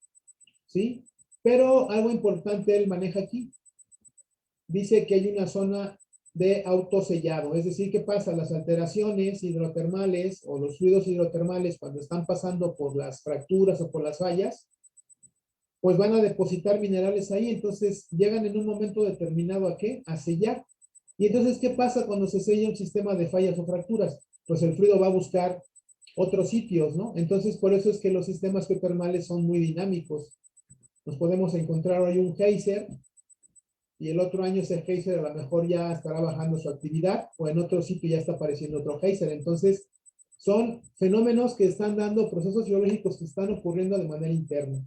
¿sí? Pero algo importante él maneja aquí. Dice que hay una zona de autosellado, es decir, ¿qué pasa? Las alteraciones hidrotermales o los fluidos hidrotermales cuando están pasando por las fracturas o por las fallas, pues van a depositar minerales ahí, entonces llegan en un momento determinado ¿a qué? A sellar. Y entonces, ¿qué pasa cuando se sella un sistema de fallas o fracturas? Pues el fluido va a buscar otros sitios, ¿no? Entonces, por eso es que los sistemas geotermales son muy dinámicos. Nos podemos encontrar hoy un geyser y el otro año ese geyser a lo mejor ya estará bajando su actividad o en otro sitio ya está apareciendo otro geyser. Entonces, son fenómenos que están dando procesos geológicos que están ocurriendo de manera interna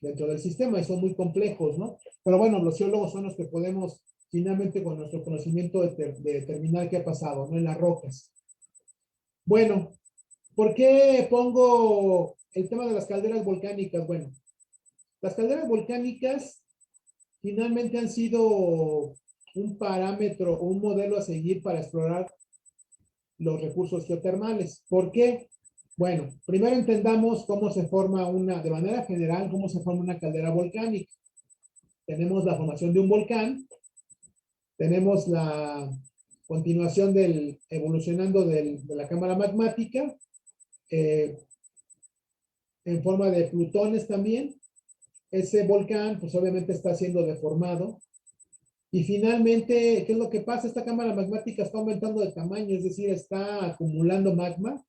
dentro del sistema y son muy complejos, ¿no? Pero bueno, los geólogos son los que podemos finalmente con nuestro conocimiento de determinar qué ha pasado, ¿no? En las rocas. Bueno, ¿por qué pongo el tema de las calderas volcánicas? Bueno, las calderas volcánicas finalmente han sido un parámetro, un modelo a seguir para explorar los recursos geotermales. ¿Por qué? Bueno, primero entendamos cómo se forma de manera general, cómo se forma una caldera volcánica. Tenemos la formación de un volcán, tenemos la continuación evolucionando de la cámara magmática, en forma de plutones también. Ese volcán, pues obviamente está siendo deformado. Y finalmente, ¿qué es lo que pasa? Esta cámara magmática está aumentando de tamaño, es decir, está acumulando magma.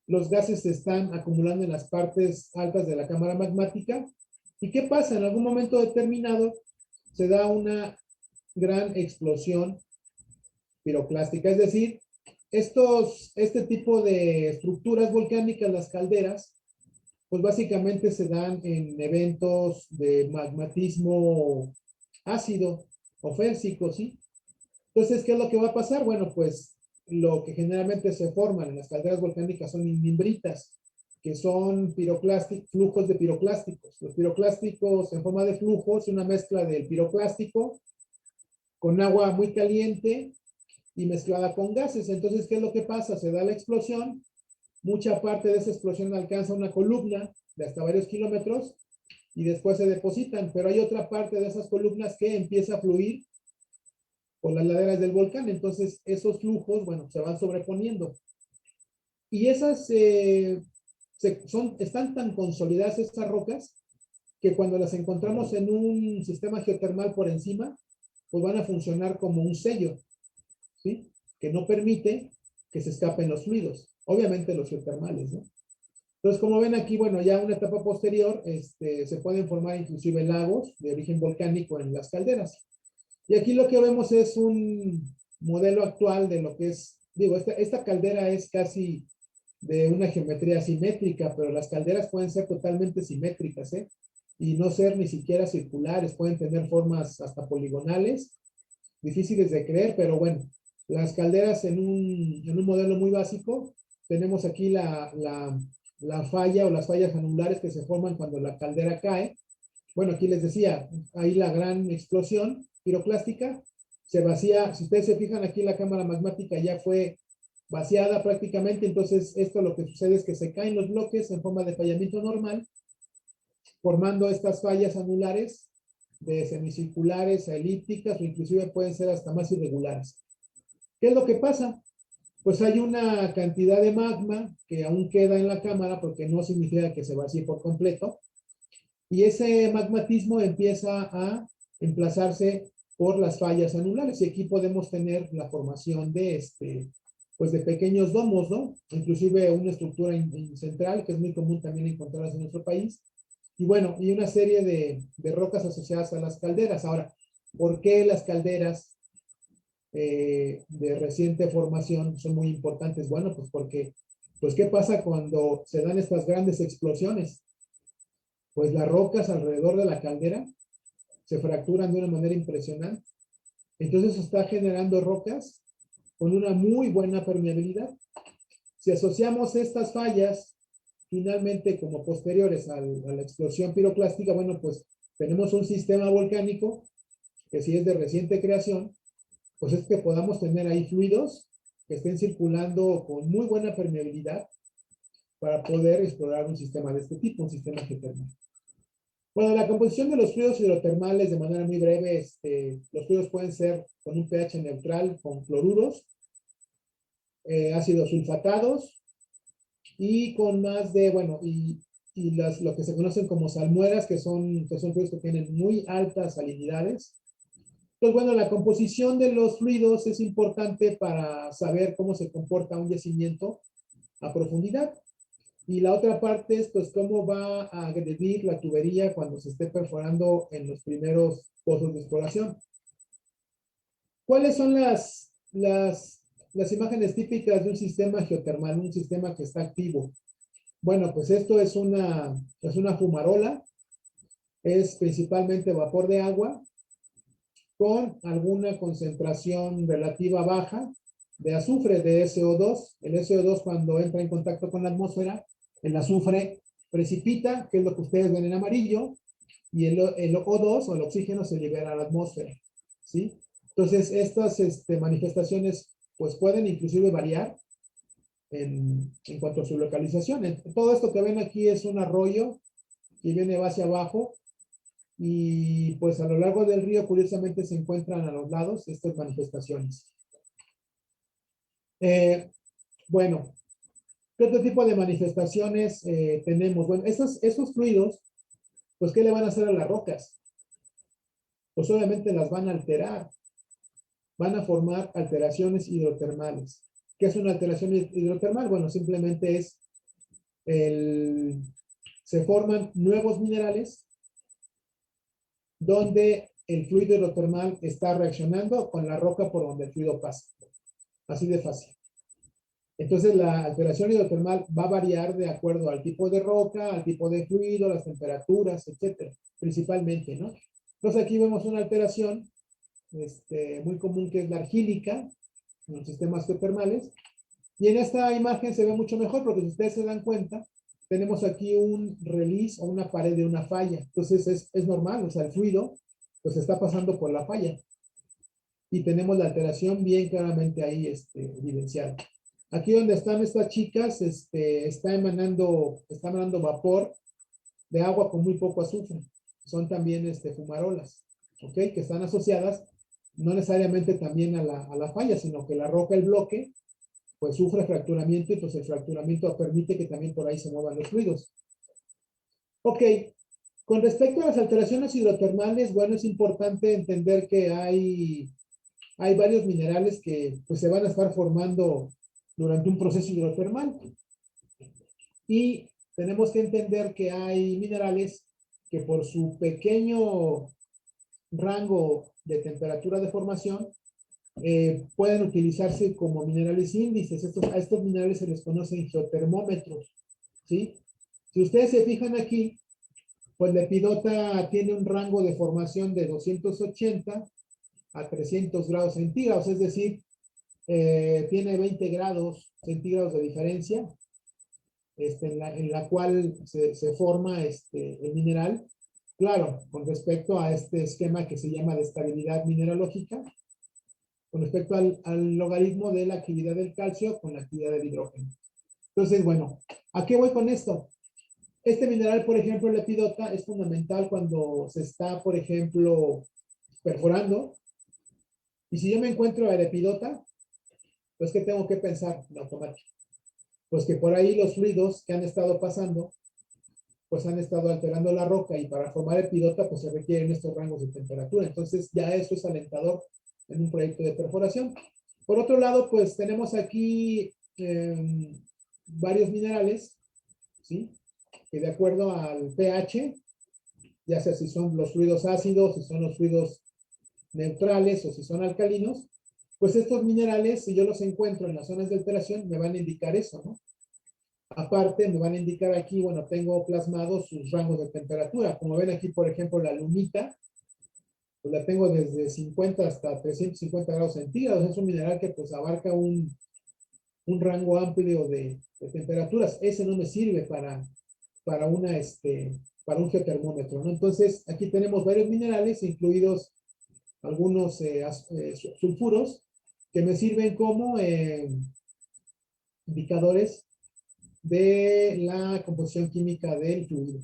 Los gases se están acumulando en las partes altas de la cámara magmática. ¿Y qué pasa? En algún momento determinado se da una gran explosión piroclástica, es decir, este tipo de estructuras volcánicas, las calderas, pues básicamente se dan en eventos de magmatismo ácido o férsico, ¿sí? Entonces, ¿qué es lo que va a pasar? Bueno, pues lo que generalmente se forman en las calderas volcánicas son imbritas, que son flujos de piroclásticos. Los piroclásticos en forma de flujo es una mezcla del piroclástico con agua muy caliente y mezclada con gases. Entonces, ¿qué es lo que pasa? Se da la explosión, mucha parte de esa explosión alcanza una columna de hasta varios kilómetros y después se depositan, pero hay otra parte de esas columnas que empieza a fluir por las laderas del volcán, entonces esos flujos, bueno, se van sobreponiendo. Y esas están tan consolidadas estas rocas que cuando las encontramos en un sistema geotermal por encima, pues van a funcionar como un sello, ¿sí? Que no permite que se escapen los fluidos, obviamente los geotermales, ¿no? Entonces, como ven aquí, bueno, ya una etapa posterior, se pueden formar inclusive lagos de origen volcánico en las calderas. Y aquí lo que vemos es un modelo actual de lo que es, digo, esta caldera es casi de una geometría simétrica, pero las calderas pueden ser totalmente simétricas, ¿eh? Y no ser ni siquiera circulares, pueden tener formas hasta poligonales, difíciles de creer, pero bueno, las calderas en un modelo muy básico, tenemos aquí la falla o las fallas anulares que se forman cuando la caldera cae. Bueno, aquí les decía, ahí la gran explosión piroclástica se vacía. Si ustedes se fijan aquí, la cámara magmática ya fue vaciada prácticamente. Entonces, esto lo que sucede es que se caen los bloques en forma de fallamiento normal, formando estas fallas anulares de semicirculares a elípticas o inclusive pueden ser hasta más irregulares. ¿Qué es lo que pasa? Pues hay una cantidad de magma que aún queda en la cámara porque no significa que se vacíe por completo. Y ese magmatismo empieza a emplazarse por las fallas anulares. Y aquí podemos tener la formación pues de pequeños domos, ¿no? Inclusive una estructura central, que es muy común también encontrarlas en nuestro país. Y bueno, y una serie de rocas asociadas a las calderas. Ahora, ¿Por qué las calderas de reciente formación son muy importantes? Bueno, pues porque, pues ¿qué pasa cuando se dan estas grandes explosiones? Pues las rocas alrededor de la caldera se fracturan de una manera impresionante. Entonces está generando rocas con una muy buena permeabilidad. Si asociamos estas fallas finalmente como posteriores a la explosión piroclástica, bueno, pues tenemos un sistema volcánico que si es de reciente creación, pues es que podamos tener ahí fluidos que estén circulando con muy buena permeabilidad para poder explorar un sistema de este tipo, un sistema geotérmico. Bueno, la composición de los fluidos hidrotermales de manera muy breve, los fluidos pueden ser con un pH neutral, con cloruros, ácidos sulfatados y con más de, bueno, lo que se conocen como salmueras, que son fluidos que tienen muy altas salinidades. Entonces, bueno, la composición de los fluidos es importante para saber cómo se comporta un yacimiento a profundidad. Y la otra parte es, pues, cómo va a agredir la tubería cuando se esté perforando en los primeros pozos de exploración. ¿Cuáles son las imágenes típicas de un sistema geotermal, un sistema que está activo? Bueno, pues esto es una fumarola, es principalmente vapor de agua con alguna concentración relativa baja de azufre, de SO2. El SO2 cuando entra en contacto con la atmósfera, el azufre precipita, que es lo que ustedes ven en amarillo, y el O2 o el oxígeno se libera a la atmósfera, ¿sí? Entonces, estas manifestaciones pues pueden inclusive variar en cuanto a su localización. Todo esto que ven aquí es un arroyo que viene hacia abajo y pues a lo largo del río curiosamente se encuentran a los lados estas manifestaciones. Bueno, ¿qué otro tipo de manifestaciones tenemos? Bueno, esos fluidos, pues ¿qué le van a hacer a las rocas? Pues obviamente las van a alterar, van a formar alteraciones hidrotermales. ¿Qué es una alteración hidrotermal? Bueno, simplemente es se forman nuevos minerales donde el fluido hidrotermal está reaccionando con la roca por donde el fluido pasa. Así de fácil. Entonces la alteración hidrotermal va a variar de acuerdo al tipo de roca, al tipo de fluido, las temperaturas, etcétera, principalmente, ¿no? Entonces aquí vemos una alteración muy común que es la argílica en los sistemas geotermales. Y en esta imagen se ve mucho mejor porque si ustedes se dan cuenta, tenemos aquí un release o una pared de una falla. Entonces es normal, o sea, el fluido pues está pasando por la falla. Y tenemos la alteración bien claramente ahí evidenciada. Aquí donde están estas chicas, está emanando vapor de agua con muy poco azufre. Son también fumarolas, ¿ok? Que están asociadas no necesariamente también a la falla, sino que la roca, el bloque, pues sufre fracturamiento y pues el fracturamiento permite que también por ahí se muevan los fluidos. Ok, con respecto a las alteraciones hidrotermales, bueno, es importante entender que hay varios minerales que pues se van a estar formando durante un proceso hidrotermal. Y tenemos que entender que hay minerales que por su pequeño rango de temperatura de formación pueden utilizarse como minerales índices. A estos minerales se les conocen geotermómetros, ¿sí? Si ustedes se fijan aquí, pues la epidota tiene un rango de formación de 280 a 300 grados centígrados, es decir, tiene 20 grados centígrados de diferencia, en la cual se forma el mineral. Claro, con respecto a este esquema que se llama de estabilidad mineralógica, con respecto al logaritmo de la actividad del calcio con la actividad del hidrógeno. Entonces, bueno, ¿a qué voy con esto? Este mineral, por ejemplo, la epidota, es fundamental cuando se está, por ejemplo, perforando. Y si yo me encuentro a la epidota, pues, ¿qué tengo que pensar en automático? Pues que por ahí los fluidos que han estado pasando, pues han estado alterando la roca y para formar epidota, pues se requieren estos rangos de temperatura. Entonces, ya eso es alentador en un proyecto de perforación. Por otro lado, pues tenemos aquí varios minerales, ¿sí? Que de acuerdo al pH, ya sea si son los fluidos ácidos, si son los fluidos neutrales o si son alcalinos, pues estos minerales, si yo los encuentro en las zonas de alteración, me van a indicar eso, ¿no? Aparte, me van a indicar aquí, bueno, tengo plasmados sus rangos de temperatura. Como ven aquí, por ejemplo, la lumita, pues la tengo desde 50 hasta 350 grados centígrados. Es un mineral que pues abarca un rango amplio de temperaturas. Ese no me sirve para, para un geotermómetro, ¿no? Entonces, aquí tenemos varios minerales, incluidos algunos sulfuros, que me sirven como indicadores de la composición química del fluido.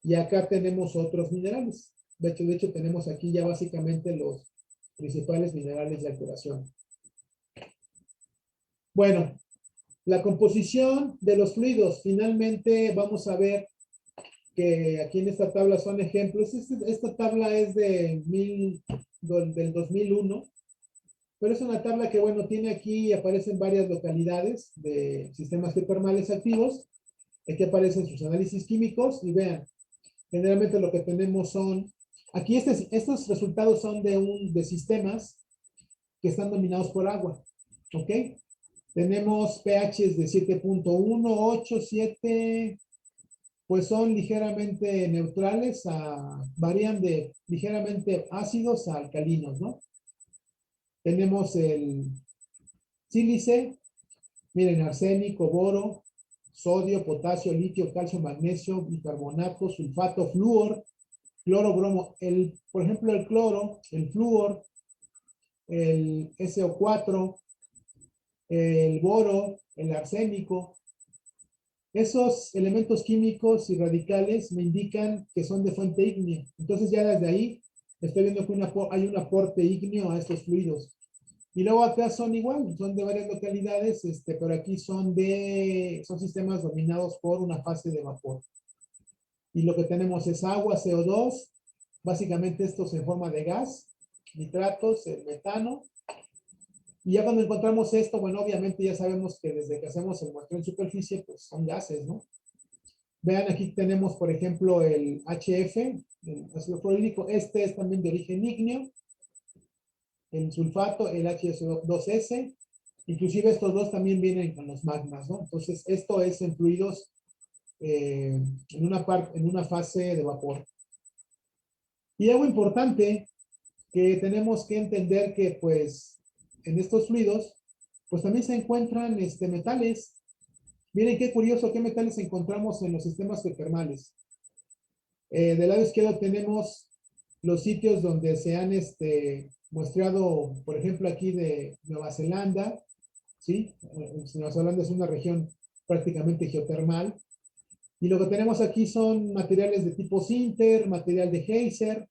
Y acá tenemos otros minerales. De hecho, tenemos aquí ya básicamente los principales minerales de alteración. Bueno, la composición de los fluidos. Finalmente vamos a ver que aquí en esta tabla son ejemplos. Esta tabla es del 2001, pero es una tabla que, bueno, tiene aquí, aparecen varias localidades de sistemas geotermales activos. Aquí aparecen sus análisis químicos y vean, generalmente lo que tenemos son, aquí estos resultados son de sistemas que están dominados por agua, ¿ok? Tenemos pHs de 7.1, 8, 7, pues son ligeramente neutrales, varían de ligeramente ácidos a alcalinos, ¿no? Tenemos el sílice, miren, arsénico, boro, sodio, potasio, litio, calcio, magnesio, bicarbonato, sulfato, flúor, cloro, bromo. Por ejemplo, el cloro, el flúor, el SO4, el boro, el arsénico. Esos elementos químicos y radicales me indican que son de fuente ígnea. Entonces ya desde ahí estoy viendo que hay un aporte ígneo a estos fluidos. Y luego acá son igual, son de varias localidades, pero aquí son sistemas dominados por una fase de vapor. Y lo que tenemos es agua, CO2, básicamente estos en forma de gas, nitratos, el metano. Y ya cuando encontramos esto, bueno, obviamente ya sabemos que desde que hacemos el muestreo en superficie, pues son gases, ¿no? Vean, aquí tenemos, por ejemplo, el HF, el ácido fluorídrico. Este es también de origen ígneo. El sulfato, el H2S. Inclusive estos dos también vienen con los magmas, ¿no? Entonces, esto es en fluidos en una fase de vapor. Y algo importante que tenemos que entender que, pues, en estos fluidos, pues también se encuentran metales. Miren qué curioso, qué metales encontramos en los sistemas geotermales. Del lado izquierdo tenemos los sitios donde se han muestreado, por ejemplo, aquí de Nueva Zelanda, ¿sí? Nueva Zelanda es una región prácticamente geotermal. Y lo que tenemos aquí son materiales de tipo sinter, material de geyser,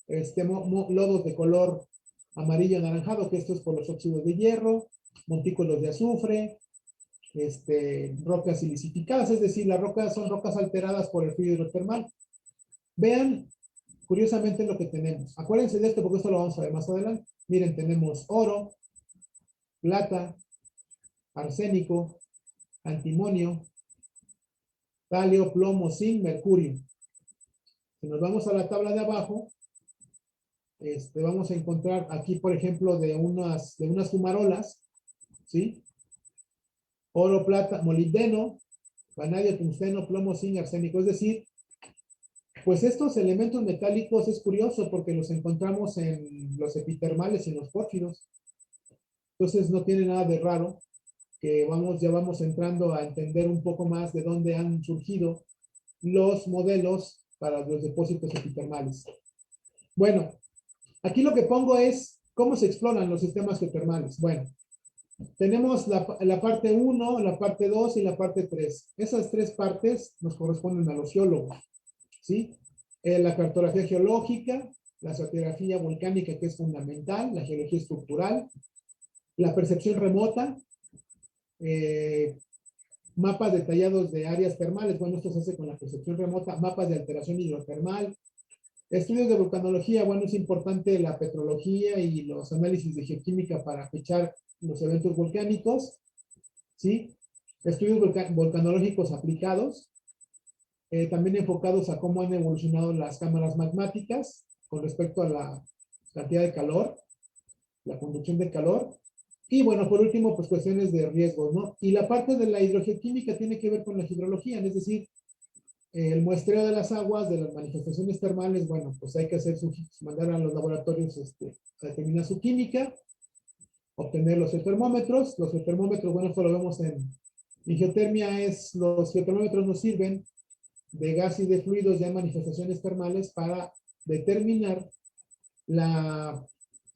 lodos de color amarillo anaranjado, que esto es por los óxidos de hierro, montículos de azufre, rocas silicificadas, es decir, las rocas son rocas alteradas por el fluido hidrotermal. Vean, curiosamente, lo que tenemos. Acuérdense de esto porque esto lo vamos a ver más adelante. Miren, tenemos oro, plata, arsénico, antimonio, talio, plomo, zinc, mercurio. Si nos vamos a la tabla de abajo, vamos a encontrar aquí, por ejemplo, de unas fumarolas, ¿sí? Oro, plata, molibdeno, vanadio, tungsteno, plomo, zinc, arsénico. Es decir, pues estos elementos metálicos es curioso porque los encontramos en los epitermales y en los pórfidos. Entonces no tiene nada de raro que ya vamos entrando a entender un poco más de dónde han surgido los modelos para los depósitos epitermales. Bueno, aquí lo que pongo es cómo se exploran los sistemas geotermales. Bueno, tenemos la parte 1, la parte 2 y la parte 3. Esas tres partes nos corresponden a los geólogos, ¿sí? La cartografía geológica, la estratigrafía volcánica, que es fundamental, la geología estructural, la percepción remota, mapas detallados de áreas termales. Bueno, esto se hace con la percepción remota, mapas de alteración hidrotermal, estudios de volcanología. Bueno, es importante la petrología y los análisis de geoquímica para fechar los eventos volcánicos, ¿sí? Estudios volcanológicos aplicados, también enfocados a cómo han evolucionado las cámaras magmáticas con respecto a cantidad de calor, la conducción de calor. Y bueno, por último, pues cuestiones de riesgos, ¿no? Y la parte de la hidrogeoquímica tiene que ver con la hidrología, es decir, el muestreo de las aguas, de las manifestaciones termales, bueno, pues hay que hacer mandar a los laboratorios a determinar su química, obtener los geotermómetros. Los geotermómetros, bueno, esto lo vemos en geotermia, los geotermómetros nos sirven de gas y de fluidos ya en manifestaciones termales para determinar la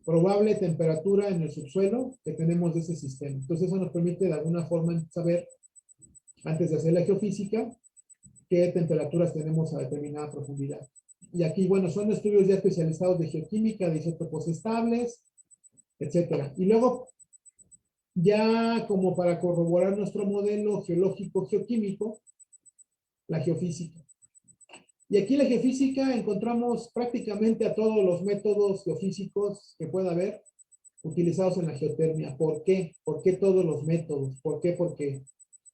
probable temperatura en el subsuelo que tenemos de ese sistema. Entonces eso nos permite de alguna forma saber, antes de hacer la geofísica, qué temperaturas tenemos a determinada profundidad. Y aquí, bueno, son estudios ya especializados de geoquímica, de isótopos estables, etcétera. Y luego, ya como para corroborar nuestro modelo geológico geoquímico, la geofísica. Y aquí la geofísica encontramos prácticamente a todos los métodos geofísicos que pueda haber utilizados en la geotermia. ¿Por qué? ¿Por qué todos los métodos? ¿Por qué? Porque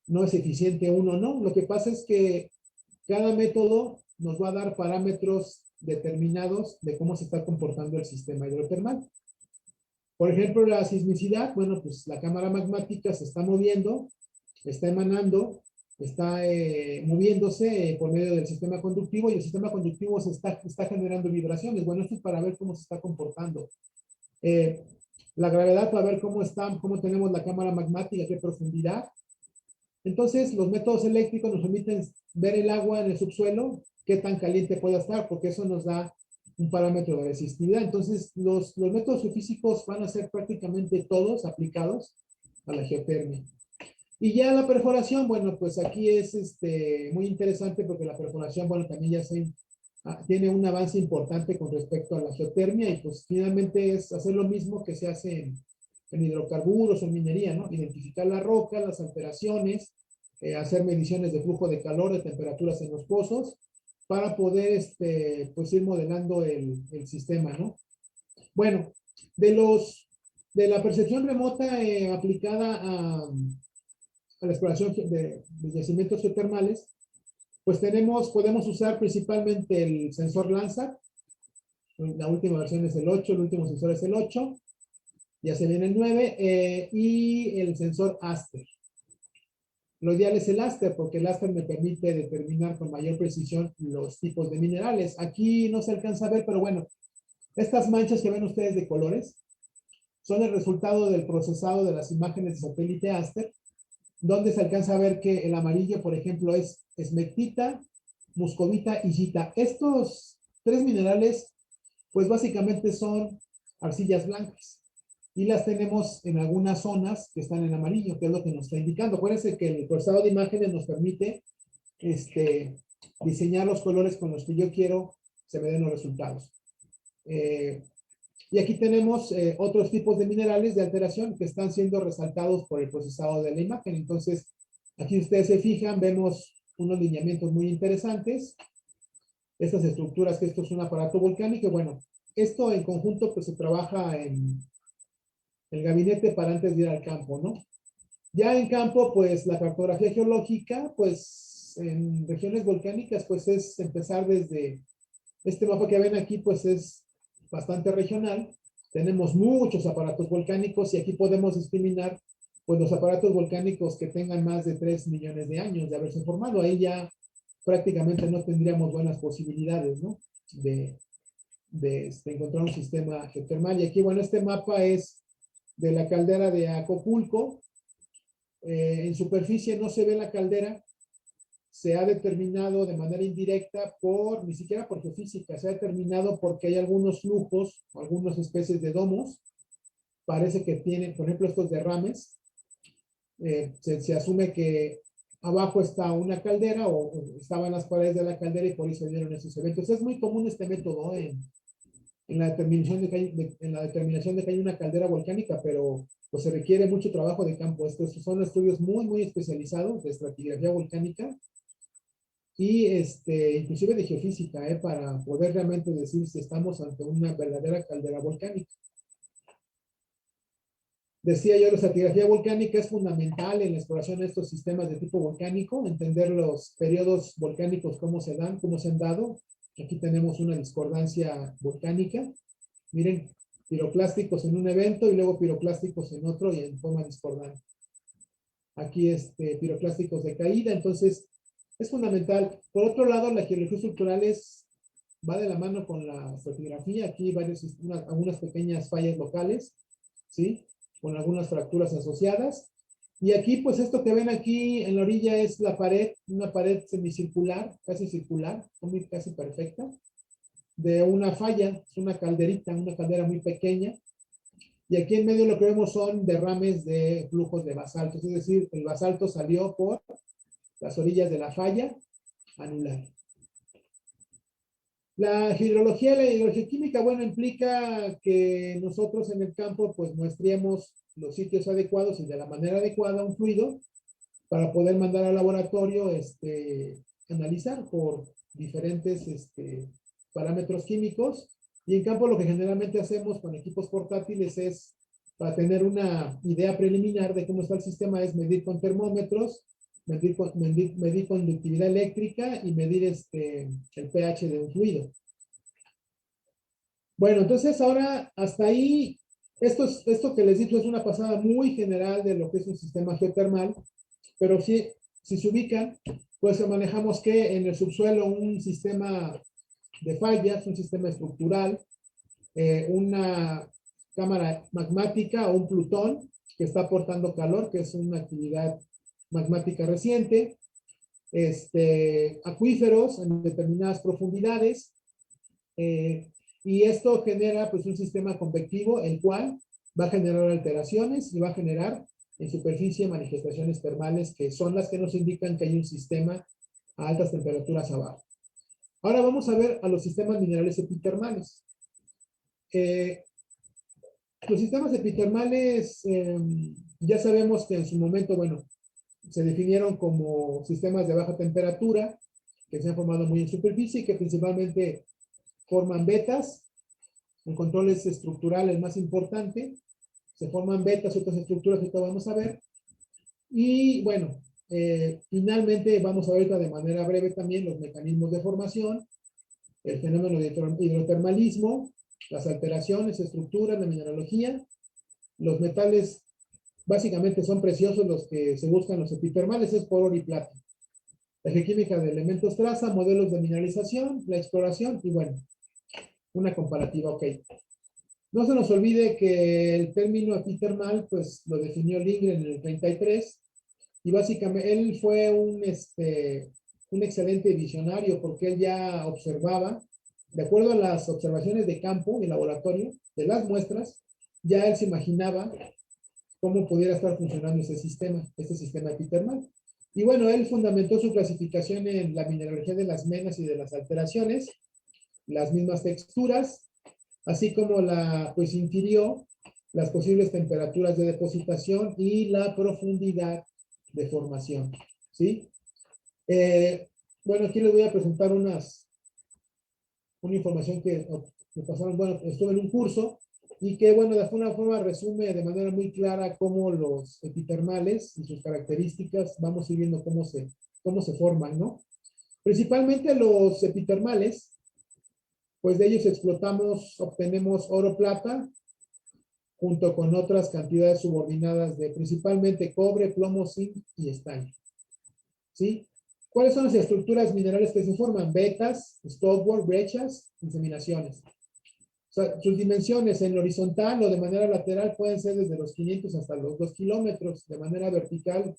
no es eficiente uno, no. Lo que pasa es que cada método nos va a dar parámetros determinados de cómo se está comportando el sistema hidrotermal. Por ejemplo, la sismicidad, bueno, pues la cámara magmática se está moviendo, está emanando, está moviéndose por medio del sistema conductivo, y el sistema conductivo está generando vibraciones. Bueno, esto es para ver cómo se está comportando. La gravedad, para ver cómo tenemos la cámara magmática, qué profundidad. Entonces, los métodos eléctricos nos permiten ver el agua en el subsuelo, qué tan caliente puede estar, porque eso nos da un parámetro de resistividad. Entonces, los métodos geofísicos van a ser prácticamente todos aplicados a la geotermia. Y ya la perforación, bueno, pues aquí es muy interesante, porque la perforación, bueno, también ya tiene un avance importante con respecto a la geotermia, y pues finalmente es hacer lo mismo que se hace en hidrocarburos o en minería, ¿no? Identificar la roca, las alteraciones, hacer mediciones de flujo de calor, de temperaturas en los pozos, para poder pues ir modelando el sistema, ¿no? Bueno, de la percepción remota aplicada a la exploración de yacimientos geotermales, pues podemos usar principalmente el sensor Landsat. La última versión es el 8, el último sensor es el 8, ya se viene el 9, y el sensor Aster. Lo ideal es el Aster, porque el Aster me permite determinar con mayor precisión los tipos de minerales. Aquí no se alcanza a ver, pero bueno, estas manchas que ven ustedes de colores son el resultado del procesado de las imágenes de satélite Aster, donde se alcanza a ver que el amarillo, por ejemplo, es esmectita, muscovita y yita. Estos tres minerales, pues básicamente son arcillas blancas, y las tenemos en algunas zonas que están en amarillo, que es lo que nos está indicando. Acuérdense que el procesado de imágenes nos permite diseñar los colores con los que yo quiero se me den los resultados. Y aquí tenemos otros tipos de minerales de alteración que están siendo resaltados por el procesado de la imagen. Entonces, aquí ustedes se fijan, vemos unos lineamientos muy interesantes. Estas estructuras, que esto es un aparato volcánico. Bueno, esto en conjunto pues se trabaja en el gabinete para antes de ir al campo, ¿no? Ya en campo, pues la cartografía geológica, pues en regiones volcánicas, pues es empezar desde este mapa que ven aquí, pues es bastante regional. Tenemos muchos aparatos volcánicos, y aquí podemos discriminar pues los aparatos volcánicos que tengan más de 3 millones de años de haberse formado. Ahí ya prácticamente no tendríamos buenas posibilidades, ¿no? De encontrar un sistema geotermal. Y aquí, bueno, este mapa es de la caldera de Acapulco. En superficie no se ve la caldera. Se ha determinado de manera indirecta ni siquiera por geofísica, se ha determinado porque hay algunos flujos, algunas especies de domos, parece que tienen, por ejemplo, estos derrames. Se asume que abajo está una caldera, o estaban las paredes de la caldera, y por eso dieron esos eventos. Es muy común este método en la determinación de que hay una caldera volcánica, pero pues se requiere mucho trabajo de campo. Estos son estudios muy, muy especializados de estratigrafía volcánica, y inclusive de geofísica, para poder realmente decir si estamos ante una verdadera caldera volcánica. Decía yo, la estratigrafía volcánica es fundamental en la exploración de estos sistemas de tipo volcánico, entender los periodos volcánicos, cómo se dan, cómo se han dado. Aquí tenemos una discordancia volcánica, Miren, piroclásticos en un evento y luego piroclásticos en otro y en forma discordante. Aquí piroclásticos de caída, entonces es fundamental. Por otro lado, la geología estructural va de la mano con la estratigrafía. Aquí hay algunas pequeñas fallas locales, ¿sí? Con algunas fracturas asociadas. Y aquí, pues esto que ven aquí en la orilla es la pared, una pared semicircular, casi circular, casi perfecta, de una falla, es una calderita, una caldera muy pequeña. Y aquí en medio lo que vemos son derrames de flujos de basalto, es decir, el basalto salió por las orillas de la falla anular. La hidrología y la hidrogeoquímica, bueno, implica que nosotros en el campo pues muestremos los sitios adecuados y de la manera adecuada un fluido para poder mandar al laboratorio analizar por diferentes parámetros químicos. Y en campo lo que generalmente hacemos con equipos portátiles es, para tener una idea preliminar de cómo está el sistema, es medir con termómetros, medir conductividad eléctrica y medir el pH de un fluido. Bueno, entonces ahora hasta ahí, esto que les digo es una pasada muy general de lo que es un sistema geotermal, pero si se ubican, pues manejamos que en el subsuelo un sistema de fallas, un sistema estructural, una cámara magmática o un plutón que está aportando calor, que es una actividad magmática reciente, acuíferos en determinadas profundidades, y esto genera pues un sistema convectivo, el cual va a generar alteraciones y va a generar en superficie manifestaciones termales que son las que nos indican que hay un sistema a altas temperaturas abajo. Ahora vamos a ver a los sistemas minerales epitermales. Los sistemas epitermales, ya sabemos que en su momento, bueno, se definieron como sistemas de baja temperatura, que se han formado muy en superficie y que principalmente forman vetas. El control es estructural, el más importante. Se forman vetas, otras estructuras que ahorita vamos a ver. Y bueno, finalmente vamos a ver de manera breve también los mecanismos de formación, el fenómeno de hidrotermalismo, las alteraciones, estructuras, la mineralogía. Los metales básicamente son preciosos los que se buscan los epitermales, es por oro y plata. La geoquímica de elementos traza, modelos de mineralización, la exploración y bueno, una comparativa, ok. No se nos olvide que el término epitermal, pues lo definió Lindgren en el 33, y básicamente él fue un excelente visionario porque él ya observaba, de acuerdo a las observaciones de campo y laboratorio, de las muestras, ya él se imaginaba cómo pudiera estar funcionando este sistema epitermal. Y bueno, él fundamentó su clasificación en la mineralogía de las menas y de las alteraciones, las mismas texturas, así como pues infirió las posibles temperaturas de depositación y la profundidad de formación, ¿sí? Bueno, aquí les voy a presentar una información que me pasaron, bueno, estuve en un curso y que, bueno, de alguna forma resume de manera muy clara cómo los epitermales y sus características, vamos a ir viendo cómo se forman, ¿no? Principalmente los epitermales, pues de ellos obtenemos oro, plata, junto con otras cantidades subordinadas de principalmente cobre, plomo, zinc y estaño. ¿Sí? ¿Cuáles son las estructuras minerales que se forman? Vetas, stonework, brechas, inseminaciones. O sea, sus dimensiones en horizontal o de manera lateral pueden ser desde los 500 hasta los 2 kilómetros. De manera vertical,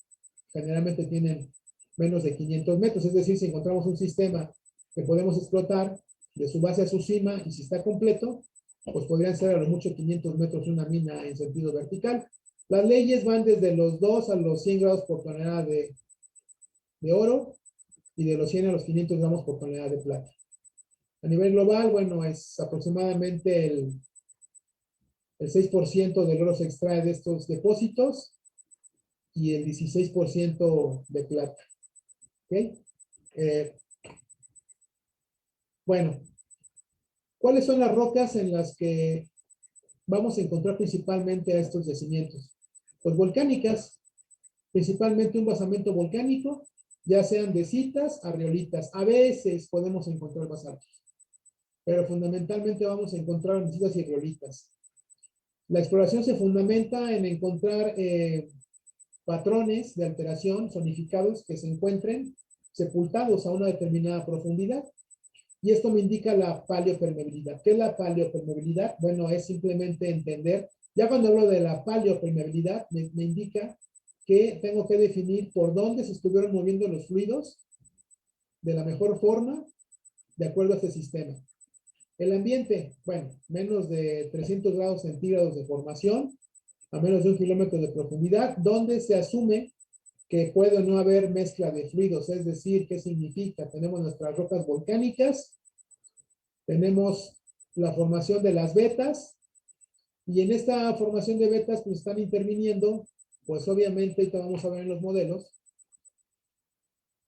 generalmente tienen menos de 500 metros. Es decir, si encontramos un sistema que podemos explotar de su base a su cima y si está completo, pues podrían ser a lo mucho 500 metros una mina en sentido vertical. Las leyes van desde los 2 a los 100 grados por tonelada de oro y de los 100 a los 500 gramos por tonelada de plata. A nivel global, bueno, es aproximadamente el 6% del oro se extrae de estos depósitos y el 16% de plata. ¿Ok? Bueno, ¿cuáles son las rocas en las que vamos a encontrar principalmente a estos yacimientos? Pues volcánicas, principalmente un basamento volcánico, ya sean de citas a riolitas. A veces podemos encontrar basaltos. pero fundamentalmente vamos a encontrar andesitas y riolitas. La exploración se fundamenta en encontrar patrones de alteración zonificados que se encuentren sepultados a una determinada profundidad. Y esto me indica la paleopermeabilidad. ¿Qué es la paleopermeabilidad? Bueno, es simplemente entender, ya cuando hablo de la paleopermeabilidad, me indica que tengo que definir por dónde se estuvieron moviendo los fluidos de la mejor forma, de acuerdo a este sistema. El ambiente, bueno, menos de 300 grados centígrados de formación, a menos de 1 kilómetro de profundidad, donde se asume que puede no haber mezcla de fluidos, es decir, ¿qué significa? Tenemos nuestras rocas volcánicas, tenemos la formación de las vetas, y en esta formación de vetas pues están interviniendo, pues obviamente, ahorita vamos a ver en los modelos,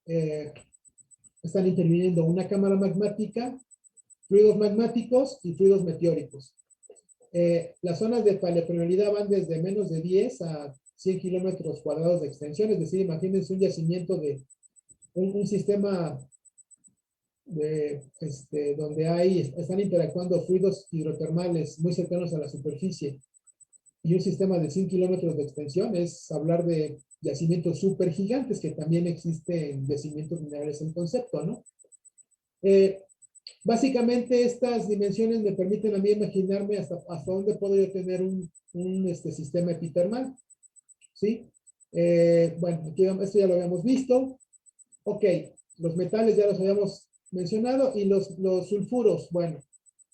están interviniendo una cámara magmática, fluidos magmáticos y fluidos meteóricos. Las zonas de paleopermeabilidad van desde menos de 10 a 100 kilómetros cuadrados de extensión, es decir, imagínense un yacimiento de un sistema donde están interactuando fluidos hidrotermales muy cercanos a la superficie y un sistema de 100 kilómetros de extensión, es hablar de yacimientos súper gigantes que también existen yacimientos minerales en concepto, ¿no? Básicamente estas dimensiones me permiten a mí imaginarme hasta dónde puedo yo tener un sistema epitermal, ¿sí? Bueno, aquí esto ya lo habíamos visto. Ok, los metales ya los habíamos mencionado y los sulfuros, bueno,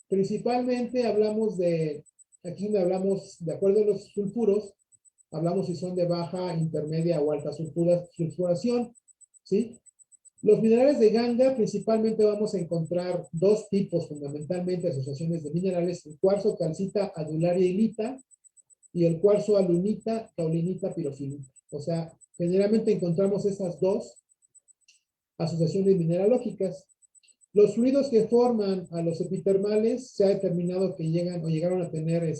principalmente hablamos aquí donde hablamos, de acuerdo a los sulfuros, hablamos si son de baja, intermedia o alta sulfuración, ¿sí? Los minerales de ganga, principalmente vamos a encontrar dos tipos, fundamentalmente, asociaciones de minerales: el cuarzo, calcita, adularia y lita, y el cuarzo, alunita, caulinita, pirofilita. O sea, generalmente encontramos esas dos asociaciones mineralógicas. Los fluidos que forman a los epitermales se ha determinado que llegaron a tener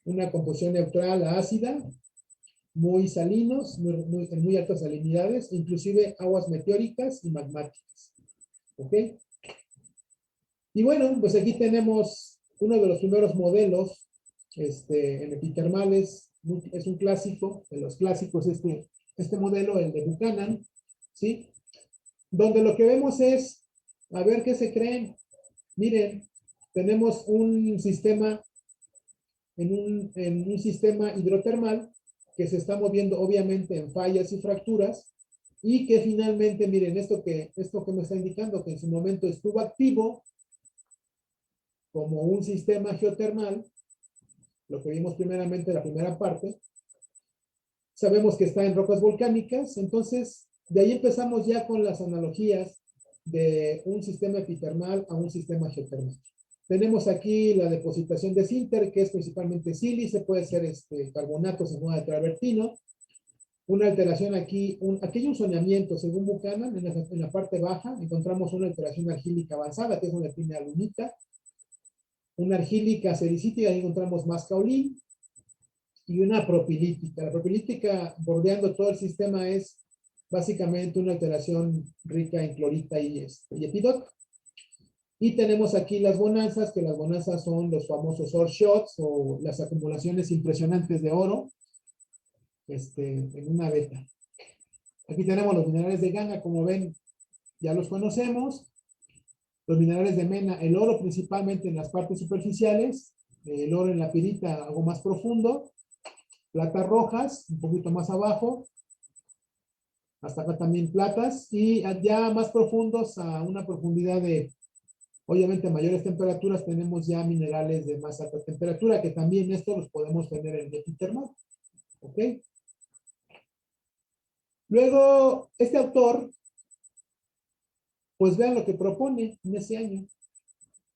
una composición neutral a ácida, muy salinos, en muy altas salinidades, inclusive aguas meteóricas y magmáticas. ¿Ok? Y bueno, pues aquí tenemos uno de los primeros modelos en epitermales, es un clásico, de los clásicos, este modelo, el de Buchanan, ¿sí? Donde lo que vemos es, a ver qué se creen. Miren, tenemos un sistema, en un sistema hidrotermal que se está moviendo obviamente en fallas y fracturas, y que finalmente, miren, esto que me está indicando, que en su momento estuvo activo como un sistema geotermal, lo que vimos primeramente en la primera parte, sabemos que está en rocas volcánicas, entonces de ahí empezamos ya con las analogías de un sistema epitermal a un sistema geotermal. Tenemos aquí la depositación de sinter, que es principalmente sílice, puede ser carbonatos en forma de travertino. Una alteración aquí hay un zoneamiento, según Buchanan, en la parte baja encontramos una alteración argílica avanzada, que es donde tiene alunita. Una argílica sericítica, ahí encontramos más caolín. Y una propilítica. La propilítica, bordeando todo el sistema, es básicamente una alteración rica en clorita y epidoto. Y tenemos aquí las bonanzas, que las bonanzas son los famosos ore shots, o las acumulaciones impresionantes de oro en una veta. Aquí tenemos los minerales de ganga, como ven, ya los conocemos. Los minerales de mena, el oro principalmente en las partes superficiales, el oro en la pirita algo más profundo, platas rojas un poquito más abajo, hasta acá también platas, y ya más profundos, a una profundidad de, obviamente, a mayores temperaturas, tenemos ya minerales de más alta temperatura, que también estos los podemos tener en el epitermal. ¿Ok? Luego, este autor, pues vean lo que propone en ese año.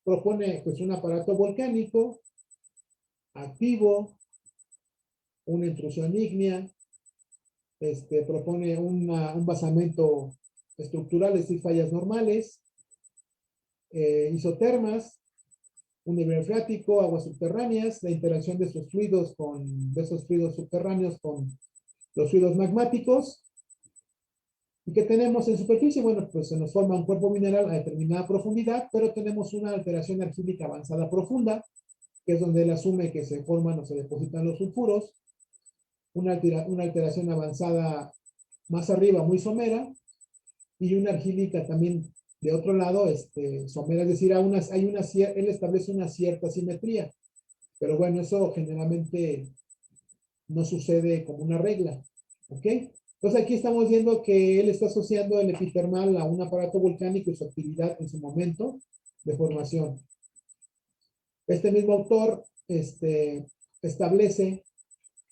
Propone pues un aparato volcánico activo, una intrusión ígnea, propone un basamento estructural, es decir, fallas normales, isotermas, un nivel freático, aguas subterráneas, la interacción de esos fluidos subterráneos con los fluidos magmáticos, ¿Y qué tenemos en superficie? Bueno, pues se nos forma un cuerpo mineral a determinada profundidad, pero tenemos una alteración argílica avanzada profunda, que es donde él asume que se forman o se depositan los sulfuros, una alteración avanzada más arriba, muy somera, y una argílica también de otro lado, somera, es decir, él establece una cierta simetría, pero bueno, eso generalmente no sucede como una regla, ¿ok? Entonces aquí estamos viendo que él está asociando el epitermal a un aparato volcánico y su actividad en su momento de formación. Este mismo autor establece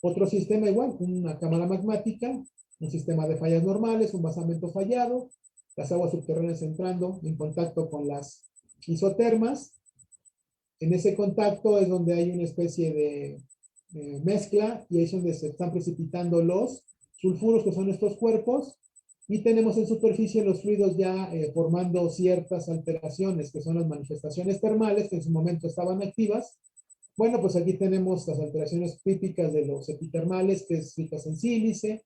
otro sistema igual, una cámara magmática, un sistema de fallas normales, un basamento fallado, las aguas subterráneas entrando en contacto con las isotermas. En ese contacto es donde hay una especie de mezcla y ahí es donde se están precipitando los sulfuros, que son estos cuerpos, y tenemos en superficie los fluidos ya formando ciertas alteraciones, que son las manifestaciones termales, que en su momento estaban activas. Bueno, pues aquí tenemos las alteraciones típicas de los epitermales, que es ricas en sílice,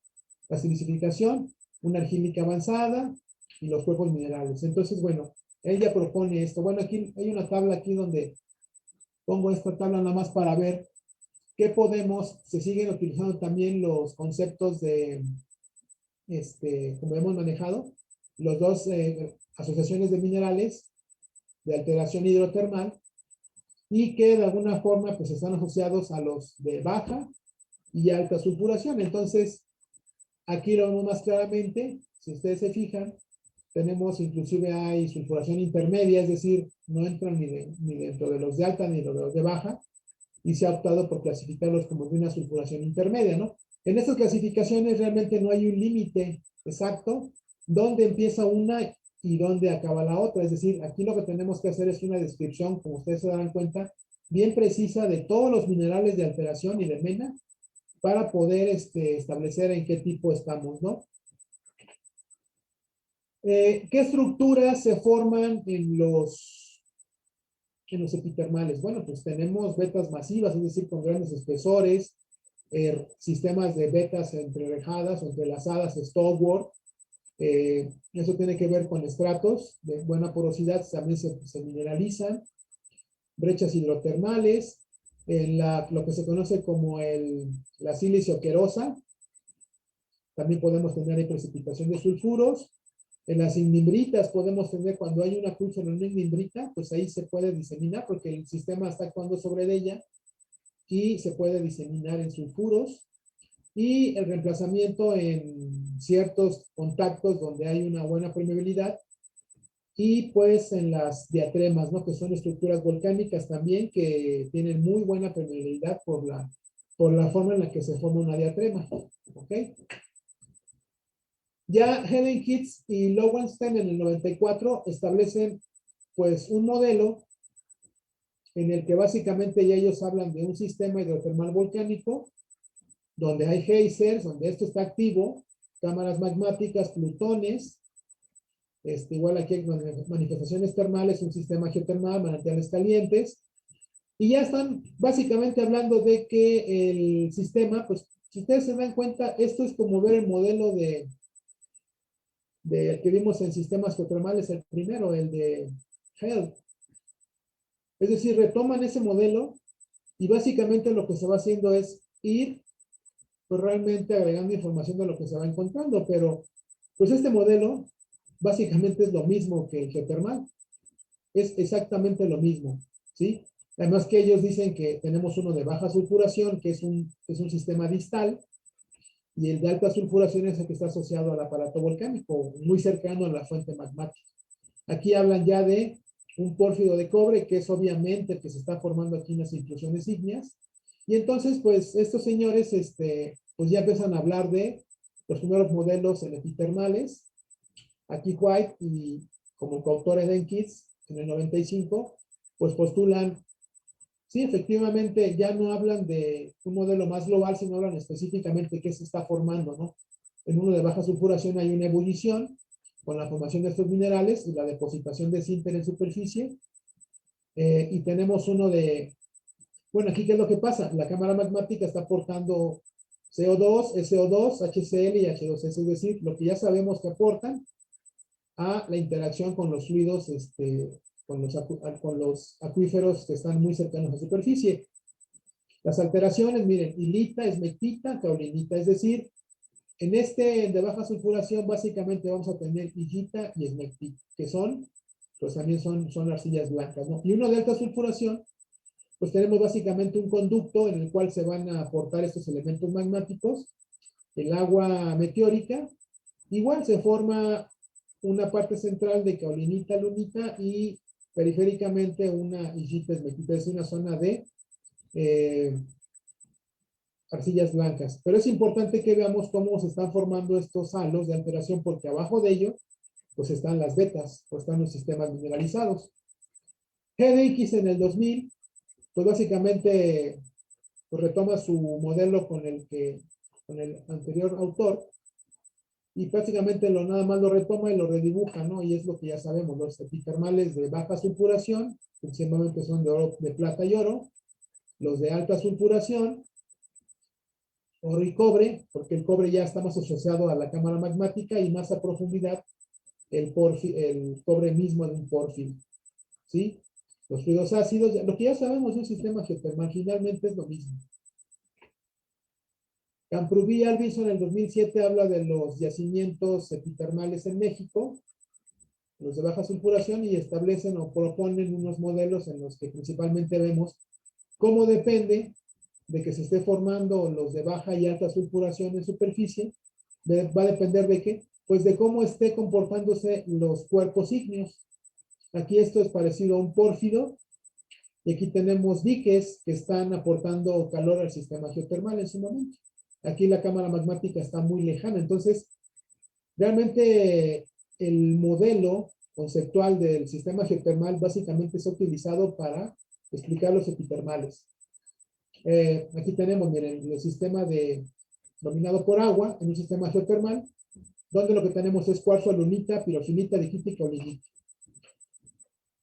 la silicificación, una argílica avanzada y los cuerpos minerales. Entonces, bueno, ella propone esto. Bueno, aquí hay una tabla aquí donde pongo esta tabla nada más para ver qué podemos, se siguen utilizando también los conceptos de, como hemos manejado, los dos asociaciones de minerales de alteración hidrotermal y que de alguna forma pues están asociados a los de baja y alta sulfuración. Entonces, aquí lo vemos más claramente, si ustedes se fijan, tenemos inclusive hay sulfuración intermedia, es decir, no entran ni dentro de los de alta ni de los de baja, y se ha optado por clasificarlos como de una sulfuración intermedia, ¿no? En estas clasificaciones realmente no hay un límite exacto dónde empieza una y dónde acaba la otra, es decir, aquí lo que tenemos que hacer es una descripción, como ustedes se darán cuenta, bien precisa de todos los minerales de alteración y de mena para poder establecer en qué tipo estamos, ¿no? ¿Qué estructuras se forman en los epitermales? Bueno, pues tenemos vetas masivas, es decir, con grandes espesores, sistemas de vetas entrerejadas o entrelazadas, stalwart. Eso tiene que ver con estratos de buena porosidad, también se mineralizan, brechas hidrotermales, lo que se conoce como la sílice oquerosa, también podemos tener ahí precipitación de sulfuros. En las ignimbritas podemos tener, cuando hay una pulso en una ignimbrita, pues ahí se puede diseminar porque el sistema está actuando sobre ella y se puede diseminar en sulfuros. Y el reemplazamiento en ciertos contactos donde hay una buena permeabilidad. Y pues en las diatremas, ¿no? Que son estructuras volcánicas también que tienen muy buena permeabilidad por la forma en la que se forma una diatrema. ¿Ok? Ya Helen Kitts y Lowenstein en el 94 establecen pues un modelo en el que básicamente ya ellos hablan de un sistema hidrotermal volcánico donde hay geysers, donde esto está activo, cámaras magmáticas, plutones, igual aquí hay manifestaciones termales, un sistema geotermal, manantiales calientes, y ya están básicamente hablando de que el sistema, pues si ustedes se dan cuenta, esto es como ver el modelo de que vimos en sistemas geotermales, el primero, el de Hell. Es decir, retoman ese modelo y básicamente lo que se va haciendo es ir pues realmente agregando información de lo que se va encontrando, pero pues este modelo básicamente es lo mismo que el geotermal, es exactamente lo mismo, ¿sí? Además que ellos dicen que tenemos uno de baja sulfuración, que es un sistema distal, y el de alta sulfuración es el que está asociado al aparato volcánico, muy cercano a la fuente magmática. Aquí hablan ya de un pórfido de cobre, que es obviamente el que se está formando aquí en las inclusiones ígneas. Y entonces, pues, estos señores, pues ya empiezan a hablar de los primeros modelos epitermales. Aquí White y como coautor Eden Kitts en el 95, pues postulan, sí, efectivamente, ya no hablan de un modelo más global, sino hablan específicamente qué se está formando, ¿no? En uno de baja sulfuración hay una ebullición con la formación de estos minerales y la depositación de sinter en superficie. Y tenemos uno de, bueno, aquí qué es lo que pasa, la cámara magmática está aportando CO2, SO2, HCl y H2S, es decir, lo que ya sabemos que aportan a la interacción con los fluidos, con los acuíferos que están muy cercanos a la superficie. Las alteraciones, miren, hilita, esmectita, caulinita, es decir, en de baja sulfuración básicamente vamos a tener hillita y esmectita, que pues también son arcillas blancas, ¿no? Y uno de alta sulfuración, pues tenemos básicamente un conducto en el cual se van a aportar estos elementos magmáticos, el agua meteórica, igual se forma una parte central de caulinita, lunita y periféricamente una hillita, esmectita, es una zona de arcillas blancas. Pero es importante que veamos cómo se están formando estos halos de alteración, porque abajo de ello, pues están las vetas, pues están los sistemas mineralizados. GDX en el 2000, pues básicamente pues retoma su modelo con el anterior autor, y prácticamente nada más lo retoma y lo redibuja, ¿no? Y es lo que ya sabemos, los epitermales de baja sulfuración, principalmente son de plata y oro, los de alta sulfuración, oro y cobre, porque el cobre ya está más asociado a la cámara magmática, y más a profundidad el cobre mismo de un pórfido, ¿sí? Los fluidos ácidos, lo que ya sabemos de un sistema geotermal finalmente es lo mismo. Camprubí y Alviso en el 2007 habla de los yacimientos epitermales en México, los de baja sulfuración, y establecen o proponen unos modelos en los que principalmente vemos cómo depende de que se esté formando los de baja y alta sulfuración en superficie, va a depender de qué, pues de cómo esté comportándose los cuerpos ígneos. Aquí esto es parecido a un pórfido, y aquí tenemos diques que están aportando calor al sistema geotermal en su momento. Aquí la cámara magmática está muy lejana, entonces realmente el modelo conceptual del sistema geotermal básicamente es utilizado para explicar los epitermales. Aquí tenemos, miren, el sistema dominado por agua en un sistema geotermal, donde lo que tenemos es cuarzo, alunita, pirofilita, diquita y caulinita.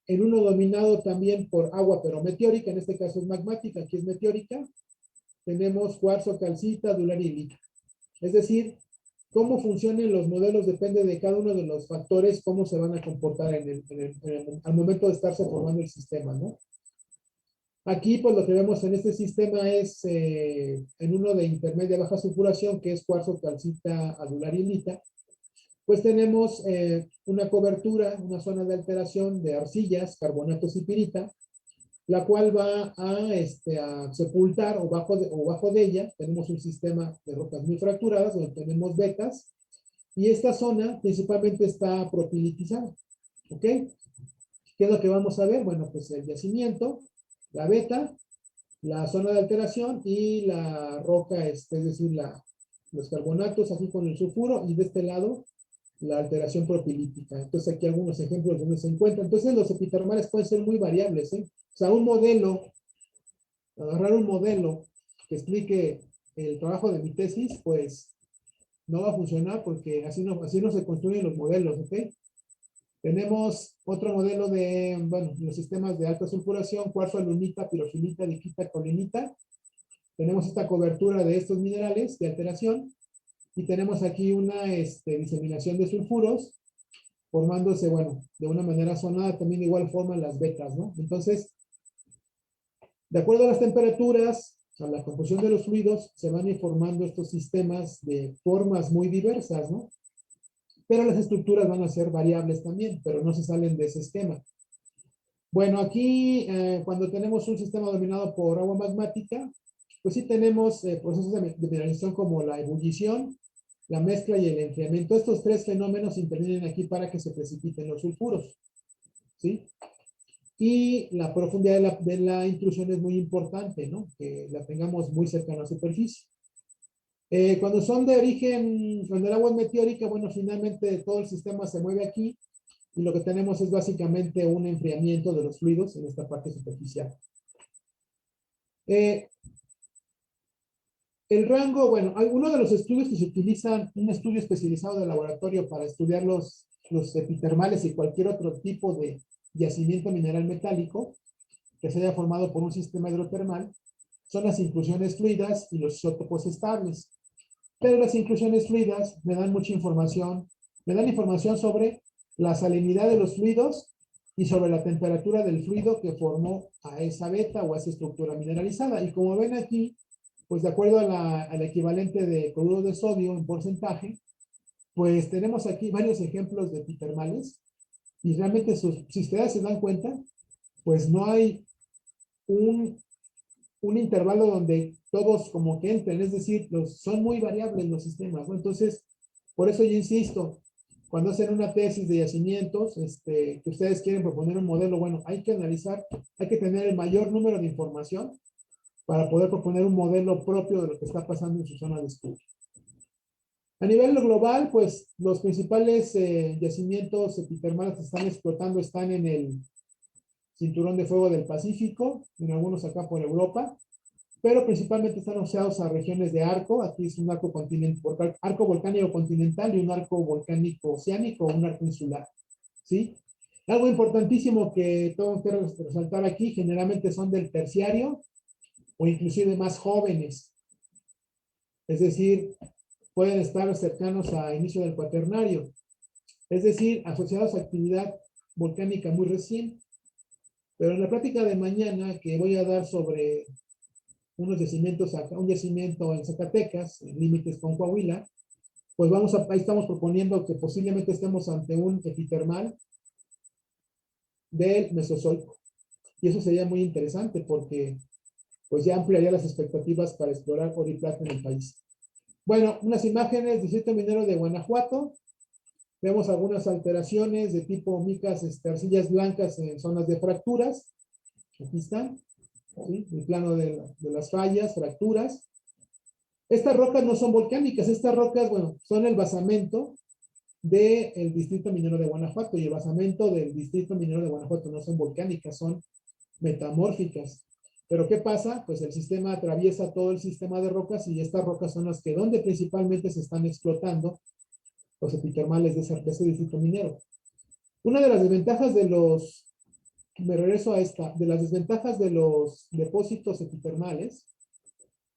En uno dominado también por agua, pero meteórica, en este caso es magmática, aquí es meteórica, tenemos cuarzo, calcita, dular y lita. Es decir, cómo funcionan los modelos depende de cada uno de los factores, cómo se van a comportar al momento de estarse formando el sistema, ¿no? Aquí, pues lo que vemos en este sistema es en uno de intermedia baja sulfuración, que es cuarzo, calcita, adular y lita, pues tenemos una cobertura, una zona de alteración de arcillas, carbonatos y pirita, la cual va a sepultar o bajo de ella tenemos un sistema de rocas muy fracturadas donde tenemos vetas, y esta zona principalmente está propilitizada, ¿ok? ¿Qué es lo que vamos a ver? Bueno, pues el yacimiento, la veta, la zona de alteración y la roca, es decir, los carbonatos aquí con el sulfuro, y de este lado la alteración propilítica. Entonces aquí algunos ejemplos donde se encuentran. Entonces los epitermales pueden ser muy variables, ¿eh? O sea, agarrar un modelo que explique el trabajo de mi tesis, pues no va a funcionar, porque así no se construyen los modelos, ¿ok? Tenemos otro modelo bueno, los sistemas de alta sulfuración, cuarzo, alunita, pirofilita, diquita, colinita. Tenemos esta cobertura de estos minerales de alteración, y tenemos aquí una diseminación de sulfuros, formándose, bueno, de una manera zonada, también igual forman las vetas, ¿no? Entonces, de acuerdo a las temperaturas, a la composición de los fluidos, se van a ir formando estos sistemas de formas muy diversas, ¿no? Pero las estructuras van a ser variables también, pero no se salen de ese esquema. Bueno, aquí cuando tenemos un sistema dominado por agua magmática, pues sí tenemos procesos de mineralización como la ebullición, la mezcla y el enfriamiento. Estos tres fenómenos intervienen aquí para que se precipiten los sulfuros, ¿sí? Y la profundidad de la intrusión es muy importante, ¿no? Que la tengamos muy cerca a la superficie. Cuando son de origen, cuando el agua es meteórica, bueno, finalmente todo el sistema se mueve aquí, y lo que tenemos es básicamente un enfriamiento de los fluidos en esta parte superficial. El rango, bueno, uno de los estudios que se utilizan, un estudio especializado de laboratorio para estudiar los epitermales y cualquier otro tipo de yacimiento mineral metálico que se haya formado por un sistema hidrotermal, son las inclusiones fluidas y los isótopos estables. pero las inclusiones fluidas me dan mucha información, me dan información sobre la salinidad de los fluidos y sobre la temperatura del fluido que formó a esa beta o a esa estructura mineralizada. Y como ven aquí, pues de acuerdo al equivalente de cloruro de sodio en porcentaje, pues tenemos aquí varios ejemplos de epitermales y realmente si ustedes se dan cuenta, pues no hay un intervalo donde todos como que entren, es decir, son muy variables los sistemas, ¿no? Entonces, por eso yo insisto, cuando hacen una tesis de yacimientos, que ustedes quieren proponer un modelo, bueno, hay que analizar, hay que tener el mayor número de información para poder proponer un modelo propio de lo que está pasando en su zona de estudio. A nivel global, pues los principales yacimientos epitermales que están explotando están en el cinturón de fuego del Pacífico, en algunos acá por Europa, pero principalmente están asociados a regiones de arco. Aquí es un arco arco volcánico continental y un arco volcánico oceánico o un arco insular, ¿sí? Algo importantísimo que tengo que resaltar aquí, generalmente son del terciario o inclusive más jóvenes, es decir, pueden estar cercanos a inicio del cuaternario, es decir, asociados a actividad volcánica muy reciente. Pero en la plática de mañana que voy a dar sobre unos yacimientos acá, un yacimiento en Zacatecas, en límites con Coahuila, pues ahí estamos proponiendo que posiblemente estemos ante un epitermal del Mesozoico. Y eso sería muy interesante porque pues ya ampliaría las expectativas para explorar oro y plata en el país. Bueno, unas imágenes del distrito minero de Guanajuato. Vemos algunas alteraciones de tipo micas, arcillas blancas en zonas de fracturas. Aquí están. ¿Sí? El plano de las fallas, fracturas. Estas rocas no son volcánicas, estas rocas, bueno, son el basamento del distrito minero de Guanajuato, y el basamento del distrito minero de Guanajuato no son volcánicas, son metamórficas. Pero ¿qué pasa? Pues el sistema atraviesa todo el sistema de rocas, y estas rocas son las que donde principalmente se están explotando los epitermales de ese distrito minero. Una de las desventajas me regreso a esta, de las desventajas de los depósitos epitermales,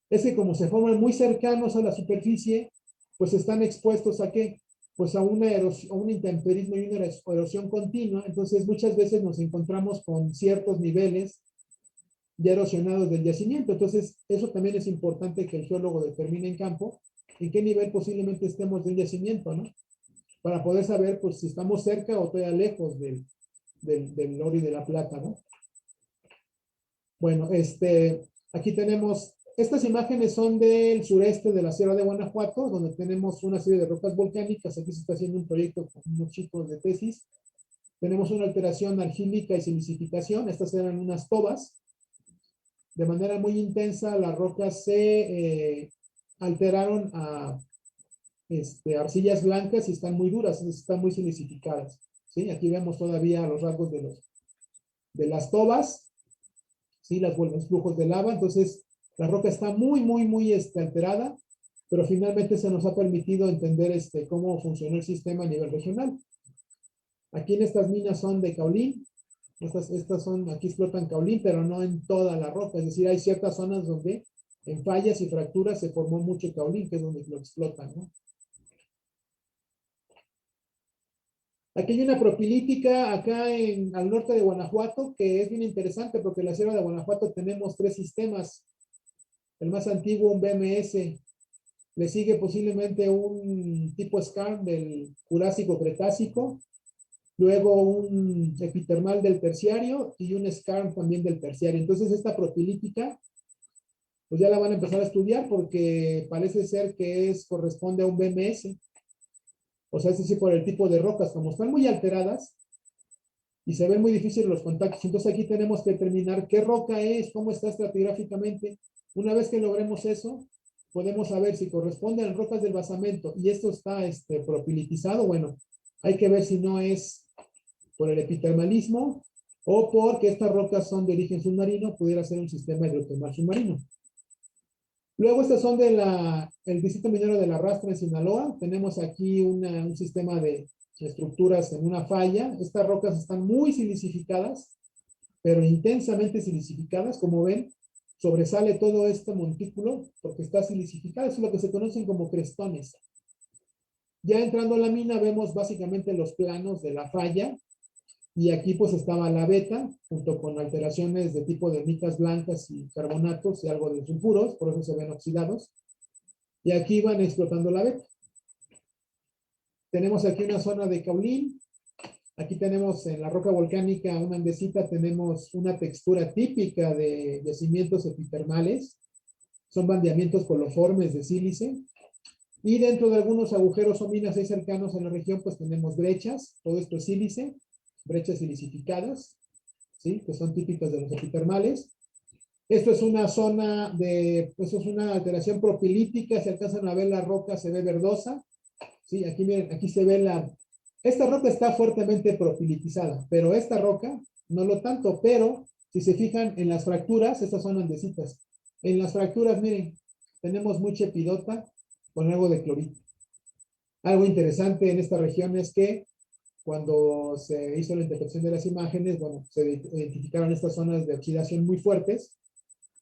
es que como se forman muy cercanos a la superficie, pues están expuestos a ¿qué? Pues a una erosión, a un intemperismo y una erosión continua. Entonces muchas veces nos encontramos con ciertos niveles ya erosionados del yacimiento. Entonces eso también es importante que el geólogo determine en campo en qué nivel posiblemente estemos de un yacimiento, ¿no? Para poder saber pues si estamos cerca o todavía lejos del oro y de la plata, ¿no? Bueno, aquí tenemos, estas imágenes son del sureste de la Sierra de Guanajuato, donde tenemos una serie de rocas volcánicas. Aquí se está haciendo un proyecto con unos chicos de tesis. Tenemos una alteración argílica y silicificación. Estas eran unas tobas. De manera muy intensa, las rocas se alteraron a arcillas blancas y están muy duras, están muy silicificadas. ¿Sí? Aquí vemos todavía los rasgos de las tobas. ¿Sí? Los flujos de lava. Entonces, la roca está muy alterada, pero finalmente se nos ha permitido entender cómo funcionó el sistema a nivel regional. Aquí en estas minas son de caolín. Estas son, aquí explotan caolín, pero no en toda la roca. Es decir, hay ciertas zonas donde en fallas y fracturas se formó mucho caolín, que es donde lo explotan, ¿no? Aquí hay una propilítica acá al norte de Guanajuato, que es bien interesante porque en la Sierra de Guanajuato tenemos 3 sistemas. El más antiguo, un BMS, le sigue posiblemente un tipo skarn del Jurásico-Cretácico, luego un epitermal del Terciario y un skarn también del Terciario. Entonces esta propilítica, pues ya la van a empezar a estudiar porque parece ser que corresponde a un BMS. O sea, es decir, por el tipo de rocas, como están muy alteradas y se ven muy difíciles los contactos. Entonces aquí tenemos que determinar qué roca es, cómo está estratigráficamente. Una vez que logremos eso, podemos saber si corresponde a las rocas del basamento y esto está propilitizado. Bueno, hay que ver si no es por el epitermalismo o porque estas rocas son de origen submarino, pudiera ser un sistema hidrotermal submarino. Luego estas son del distrito minero de la Rastra en Sinaloa. Tenemos aquí un sistema de estructuras en una falla. Estas rocas están muy silicificadas, pero intensamente silicificadas, como ven. sobresale todo este montículo porque está silicificado. Eso es lo que se conocen como crestones. Ya entrando a la mina vemos básicamente los planos de la falla y aquí pues estaba la beta junto con alteraciones de tipo de micas blancas y carbonatos y algo de sulfuros, por eso se ven oxidados. Y aquí van explotando la beta. Tenemos aquí una zona de caulín. Aquí tenemos en la roca volcánica una andesita, tenemos una textura típica de yacimientos epitermales. Son bandeamientos coliformes de sílice. Y dentro de algunos agujeros o minas ahí cercanos en la región, pues tenemos brechas. Todo esto es sílice, brechas silicificadas, ¿sí? Que son típicas de los epitermales. Esto es una zona de, pues es una alteración propilítica. Se alcanzan a ver la roca, se ve verdosa. Sí, aquí miren, aquí se ve esta roca está fuertemente propilitizada, pero esta roca no lo tanto, pero si se fijan en las fracturas, estas son andesitas. En las fracturas, miren, tenemos mucha epidota con algo de clorito. Algo interesante en esta región es que cuando se hizo la interpretación de las imágenes, bueno, se identificaron estas zonas de oxidación muy fuertes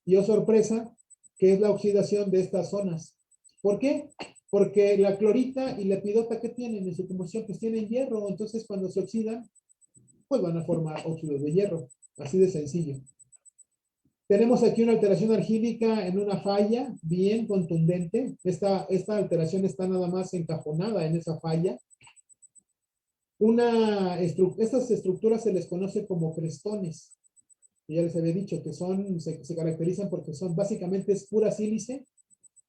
y, oh sorpresa, que es la oxidación de estas zonas. ¿Por qué? Porque la clorita y la epidota que tienen en su combustión, pues tienen hierro, entonces cuando se oxidan, pues van a formar óxidos de hierro, así de sencillo. Tenemos aquí una alteración argílica en una falla bien contundente. Esta alteración está nada más encajonada en esa falla. Estas estructuras se les conoce como crestones. Ya les había dicho que se caracterizan porque son básicamente es pura sílice.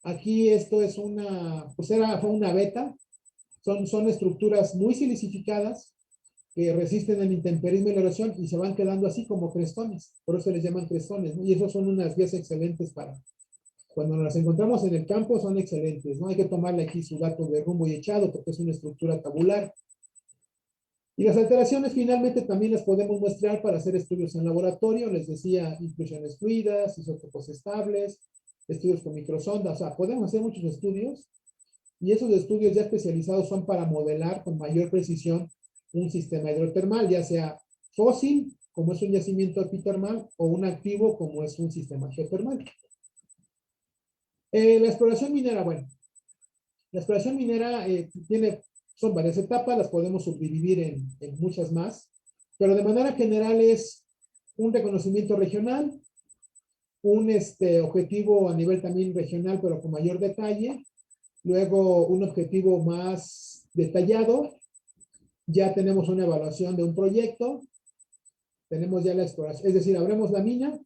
Aquí esto es fue una beta. Son estructuras muy silicificadas que resisten el intemperismo y la erosión y se van quedando así como crestones. Por eso se les llaman crestones, ¿no? Y esos son unas vías excelentes para cuando nos las encontramos en el campo, son excelentes, ¿no? Hay que tomarle aquí su dato de rumbo y echado porque es una estructura tabular. Y las alteraciones finalmente también las podemos muestrar para hacer estudios en laboratorio. Les decía, inclusiones fluidas, isótopos estables, estudios con microsondas. O sea, podemos hacer muchos estudios y esos estudios ya especializados son para modelar con mayor precisión un sistema hidrotermal, ya sea fósil, como es un yacimiento epitermal, o un activo, como es un sistema geotermal. La exploración minera, bueno, la exploración minera son varias etapas, las podemos subdividir en muchas más, pero de manera general es un reconocimiento regional, un objetivo a nivel también regional, pero con mayor detalle, luego un objetivo más detallado, ya tenemos una evaluación de un proyecto, tenemos ya la exploración, es decir, abremos la mina.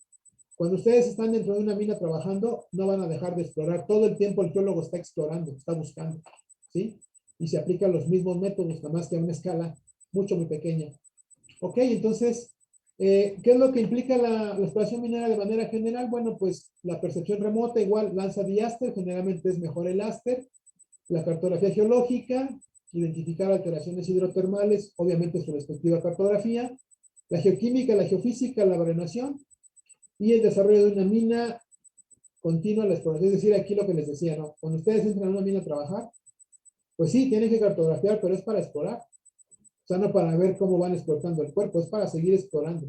Cuando ustedes están dentro de una mina trabajando, no van a dejar de explorar. Todo el tiempo el geólogo está explorando, está buscando, ¿sí? Y se aplican los mismos métodos, nada más que a una escala muy pequeña. Ok, entonces, ¿qué es lo que implica la exploración minera de manera general? Bueno, pues la percepción remota igual lanza diáster, generalmente es mejor el áster, la cartografía geológica, identificar alteraciones hidrotermales, obviamente su respectiva cartografía, la geoquímica, la geofísica, la barrenación y el desarrollo de una mina continua, la exploración. Es decir, aquí lo que les decía, ¿no? Cuando ustedes entran a una mina a trabajar, pues sí, tienen que cartografiar, pero es para explorar. O sea, no para ver cómo van explotando el cuerpo, es para seguir explorando.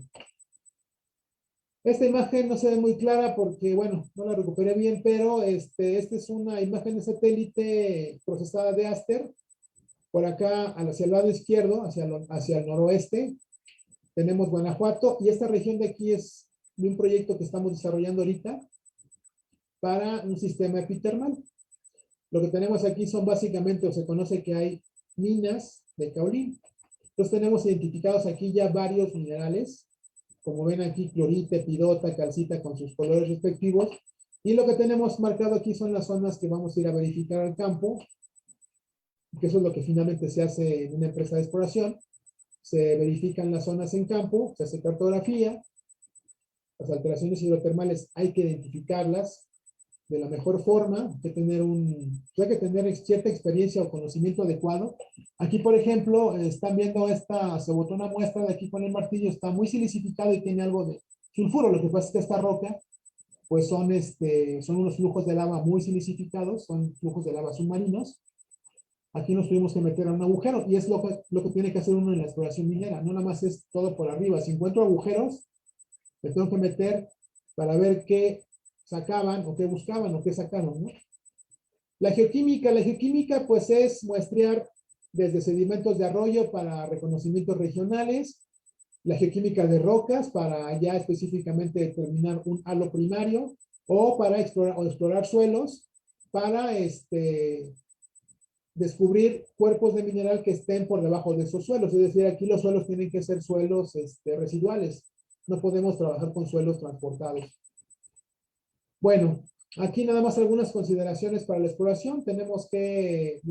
Esta imagen no se ve muy clara porque, bueno, no la recuperé bien, pero esta es una imagen de satélite procesada de Aster. Por acá, hacia el lado izquierdo, hacia el noroeste, tenemos Guanajuato, y esta región de aquí es de un proyecto que estamos desarrollando ahorita para un sistema epitermal. Lo que tenemos aquí son básicamente, o se conoce que hay minas de caolín. Entonces tenemos identificados aquí ya varios minerales, como ven aquí, clorita, epidota, calcita con sus colores respectivos. Y lo que tenemos marcado aquí son las zonas que vamos a ir a verificar al campo, que eso es lo que finalmente se hace en una empresa de exploración. Se verifican las zonas en campo, se hace cartografía. Las alteraciones hidrotermales hay que identificarlas de la mejor forma, hay que tener cierta experiencia o conocimiento adecuado. Aquí, por ejemplo, están viendo se botó una muestra de aquí con el martillo, está muy silicificado y tiene algo de sulfuro. Lo que pasa es que esta roca, pues son unos flujos de lava muy silicificados, son flujos de lava submarinos. Aquí nos tuvimos que meter a un agujero y es lo que tiene que hacer uno en la exploración minera, no nada más es todo por arriba. Si encuentro agujeros, me tengo que meter para ver qué sacaban o qué buscaban o qué sacaron, ¿no? La geoquímica pues es muestrear desde sedimentos de arroyo para reconocimientos regionales, la geoquímica de rocas para ya específicamente determinar un halo primario, o para explorar suelos para descubrir cuerpos de mineral que estén por debajo de esos suelos. Es decir, aquí los suelos tienen que ser suelos residuales. No podemos trabajar con suelos transportados. Bueno, aquí nada más algunas consideraciones para la exploración. Tenemos que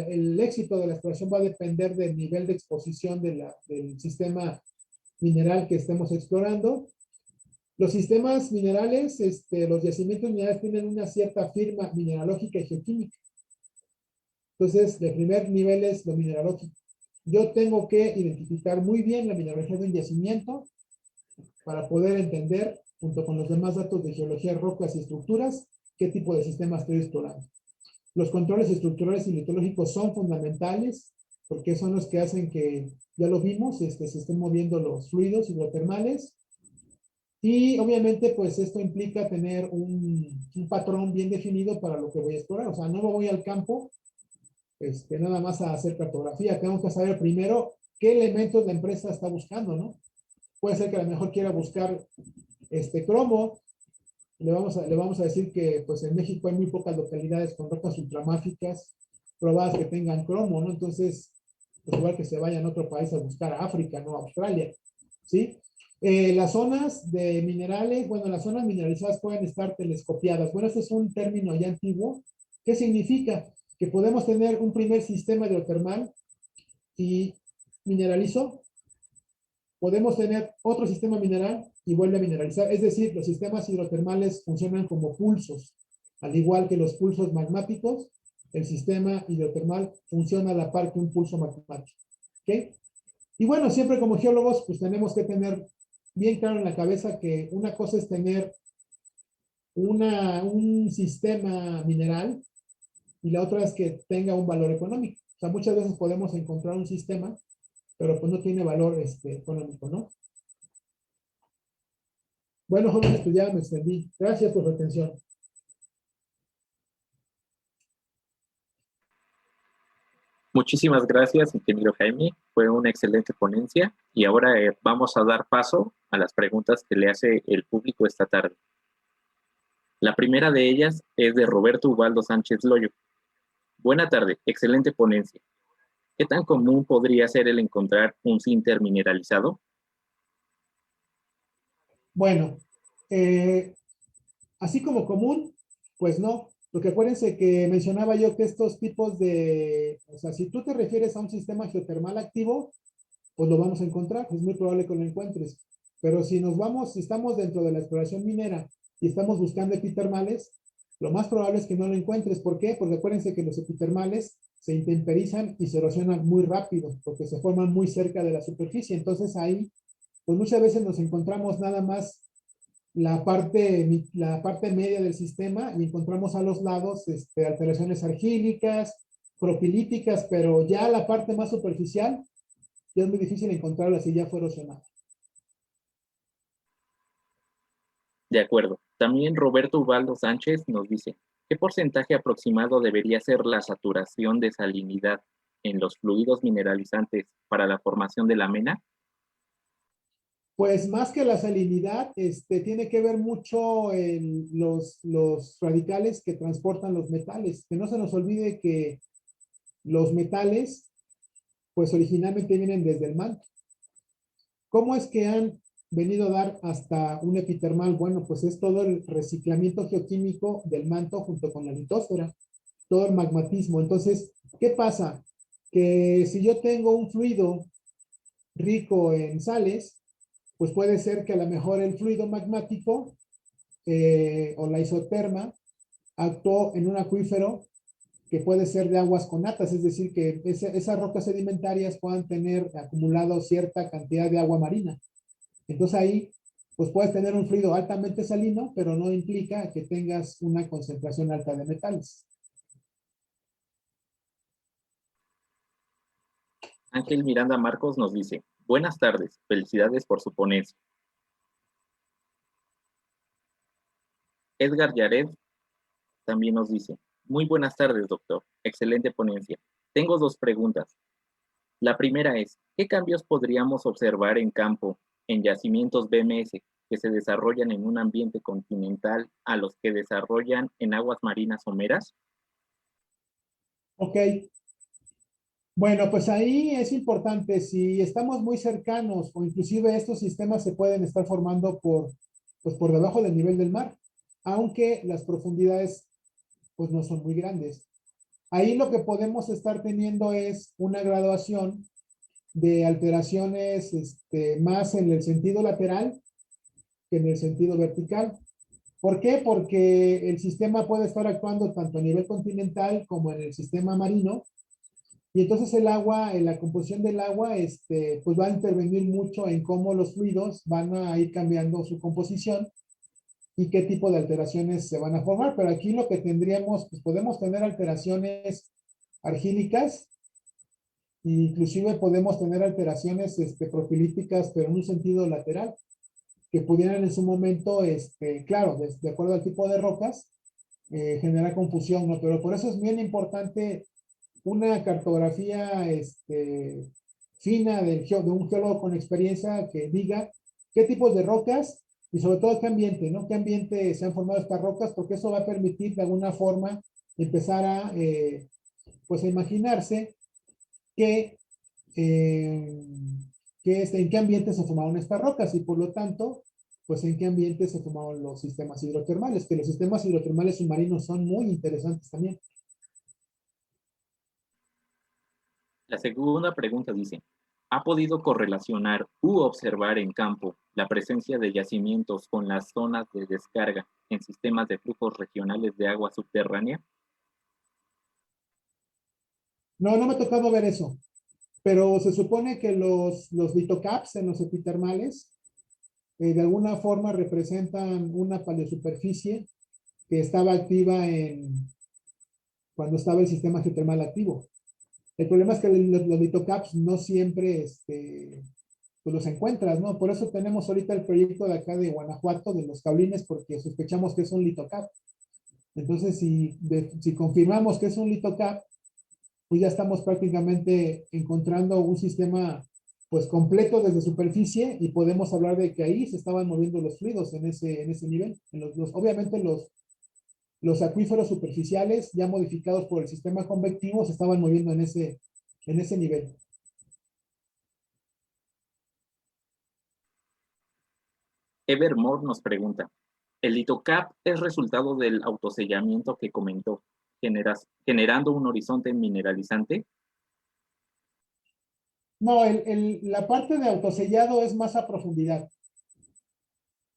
el éxito de la exploración va a depender del nivel de exposición del sistema mineral que estemos explorando. Los sistemas minerales, los yacimientos minerales tienen una cierta firma mineralógica y geoquímica. Entonces, el primer nivel es lo mineralógico. Yo tengo que identificar muy bien la mineralogía de un yacimiento para poder entender, junto con los demás datos de geología, rocas y estructuras, qué tipo de sistema estoy explorando. Los controles estructurales y litológicos son fundamentales, porque son los que hacen que, ya lo vimos, se estén moviendo los fluidos hidrotermales. Y obviamente, pues esto implica tener un patrón bien definido para lo que voy a explorar. O sea, no me voy al campo nada más a hacer cartografía. Tengo que saber primero qué elementos la empresa está buscando, ¿no? Puede ser que a lo mejor quiera buscar cromo. Le vamos a decir que pues en México hay muy pocas localidades con rocas ultramáficas probadas que tengan cromo, ¿no? Entonces, pues igual que se vayan a otro país a buscar a África, no a Australia, ¿sí? Las zonas de minerales, bueno, las zonas mineralizadas pueden estar telescopiadas. Bueno, este es un término ya antiguo. ¿Qué significa? Que podemos tener un primer sistema hidrotermal y mineralizó. Podemos tener otro sistema mineral y vuelve a mineralizar. Es decir, los sistemas hidrotermales funcionan como pulsos. Al igual que los pulsos magmáticos, el sistema hidrotermal funciona a la par que un pulso magmático. ¿Ok? Y bueno, siempre como geólogos, pues tenemos que tener bien claro en la cabeza que una cosa es tener un sistema mineral y la otra es que tenga un valor económico. O sea, muchas veces podemos encontrar un sistema, pero pues no tiene valor económico, ¿no? Bueno, jóvenes, pues ya me extendí. Gracias por su atención. Muchísimas gracias, ingeniero Jaime. Fue una excelente ponencia y ahora vamos a dar paso a las preguntas que le hace el público esta tarde. La primera de ellas es de Roberto Ubaldo Sánchez Loyo. Buena tarde, excelente ponencia. ¿Qué tan común podría ser el encontrar un sinter mineralizado? Bueno, así como común, pues no. Porque acuérdense que mencionaba yo que estos tipos de, o sea, si tú te refieres a un sistema geotermal activo, pues lo vamos a encontrar, es muy probable que lo encuentres. Pero si si estamos dentro de la exploración minera y estamos buscando epitermales, lo más probable es que no lo encuentres. ¿Por qué? Porque acuérdense que los epitermales se intemperizan y se erosionan muy rápido, porque se forman muy cerca de la superficie. Entonces ahí, pues muchas veces nos encontramos nada más la parte media del sistema y encontramos a los lados alteraciones argílicas, propilíticas, pero ya la parte más superficial ya es muy difícil encontrarla si ya fue erosionada. De acuerdo. También Roberto Ubaldo Sánchez nos dice, ¿qué porcentaje aproximado debería ser la saturación de salinidad en los fluidos mineralizantes para la formación de la mena? Pues más que la salinidad, tiene que ver mucho los radicales que transportan los metales. Que no se nos olvide que los metales, pues originalmente vienen desde el manto. ¿Cómo es que han venido a dar hasta un epitermal? Bueno, pues es todo el reciclamiento geoquímico del manto junto con la litosfera, todo el magmatismo. Entonces, ¿qué pasa? Que si yo tengo un fluido rico en sales, pues puede ser que a lo mejor el fluido magmático o la isoterma actuó en un acuífero que puede ser de aguas conatas, es decir, que esas rocas sedimentarias puedan tener acumulado cierta cantidad de agua marina. Entonces ahí, pues puedes tener un fluido altamente salino, pero no implica que tengas una concentración alta de metales. Ángel Miranda Marcos nos dice, buenas tardes, felicidades por su ponencia. Edgar Yared también nos dice, muy buenas tardes, doctor. Excelente ponencia. Tengo dos preguntas. La primera es, ¿qué cambios podríamos observar en campo, en yacimientos BMS, que se desarrollan en un ambiente continental a los que desarrollan en aguas marinas someras? Ok. Bueno, pues ahí es importante, si estamos muy cercanos o inclusive estos sistemas se pueden estar formando pues por debajo del nivel del mar, aunque las profundidades pues no son muy grandes. Ahí lo que podemos estar teniendo es una graduación de alteraciones más en el sentido lateral que en el sentido vertical. ¿Por qué? Porque el sistema puede estar actuando tanto a nivel continental como en el sistema marino, y entonces el agua, en la composición del agua, pues va a intervenir mucho en cómo los fluidos van a ir cambiando su composición y qué tipo de alteraciones se van a formar. Pero aquí lo que tendríamos, pues podemos tener alteraciones argílicas, e inclusive podemos tener alteraciones profilíticas, pero en un sentido lateral, que pudieran en su momento, claro, de acuerdo al tipo de rocas, generar confusión, ¿no? Pero por eso es bien importante una cartografía fina de un geólogo con experiencia que diga qué tipos de rocas y sobre todo qué ambiente, ¿no? Qué ambiente se han formado estas rocas, porque eso va a permitir de alguna forma empezar a, pues a imaginarse que, en qué ambiente se formaron estas rocas y por lo tanto, pues en qué ambiente se formaron los sistemas hidrotermales, que los sistemas hidrotermales submarinos son muy interesantes también. La segunda pregunta dice, ¿ha podido correlacionar u observar en campo la presencia de yacimientos con las zonas de descarga en sistemas de flujos regionales de agua subterránea? No, no me ha tocado ver eso, pero se supone que los litocaps en los epitermales de alguna forma representan una paleosuperficie que estaba activa cuando estaba el sistema geotermal activo. El problema es que los litocaps no siempre pues los encuentras, ¿no? Por eso tenemos ahorita el proyecto de acá de Guanajuato, de los cablines, porque sospechamos que es un litocap. Entonces, si confirmamos que es un litocap, pues ya estamos prácticamente encontrando un sistema pues completo desde superficie y podemos hablar de que ahí se estaban moviendo los fluidos en ese nivel. Obviamente los acuíferos superficiales ya modificados por el sistema convectivo se estaban moviendo en ese nivel. Evermore nos pregunta, ¿el litocap es resultado del autosellamiento que comentó, generando un horizonte mineralizante? No, la parte de autosellado es más a profundidad.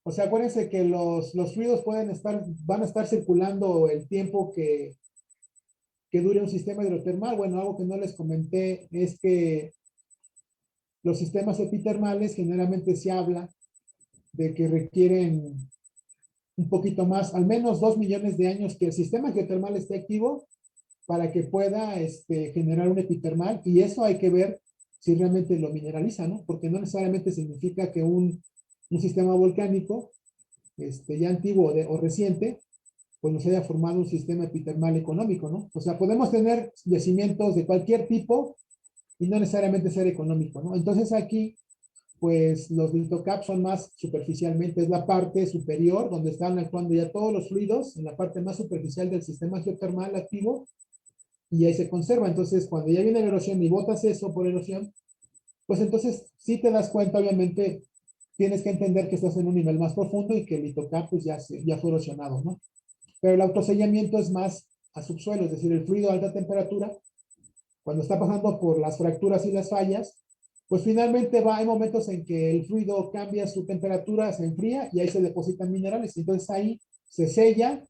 O sea, acuérdense que los fluidos van a estar circulando el tiempo que dure un sistema hidrotermal. Bueno, algo que no les comenté es que los sistemas epitermales generalmente se habla de que requieren un poquito más, al menos 2 millones de años que el sistema geotermal esté activo para que pueda generar un epitermal, y eso hay que ver si realmente lo mineraliza, ¿no? Porque no necesariamente significa que un sistema volcánico ya antiguo o reciente, pues nos haya formado un sistema epitermal económico, ¿no? O sea, podemos tener yacimientos de cualquier tipo y no necesariamente ser económico, ¿no? Entonces aquí, pues los litocaps son más superficialmente, es la parte superior donde están actuando ya todos los fluidos, en la parte más superficial del sistema geotermal activo, y ahí se conserva. Entonces, cuando ya viene la erosión y botas eso por erosión, pues entonces sí te das cuenta, obviamente, tienes que entender que estás en un nivel más profundo y que el litocap pues ya fue erosionado, ¿no? Pero el autosellamiento es más a subsuelo, es decir, el fluido a alta temperatura, cuando está pasando por las fracturas y las fallas, pues finalmente hay momentos en que el fluido cambia su temperatura, se enfría y ahí se depositan minerales. Entonces ahí se sella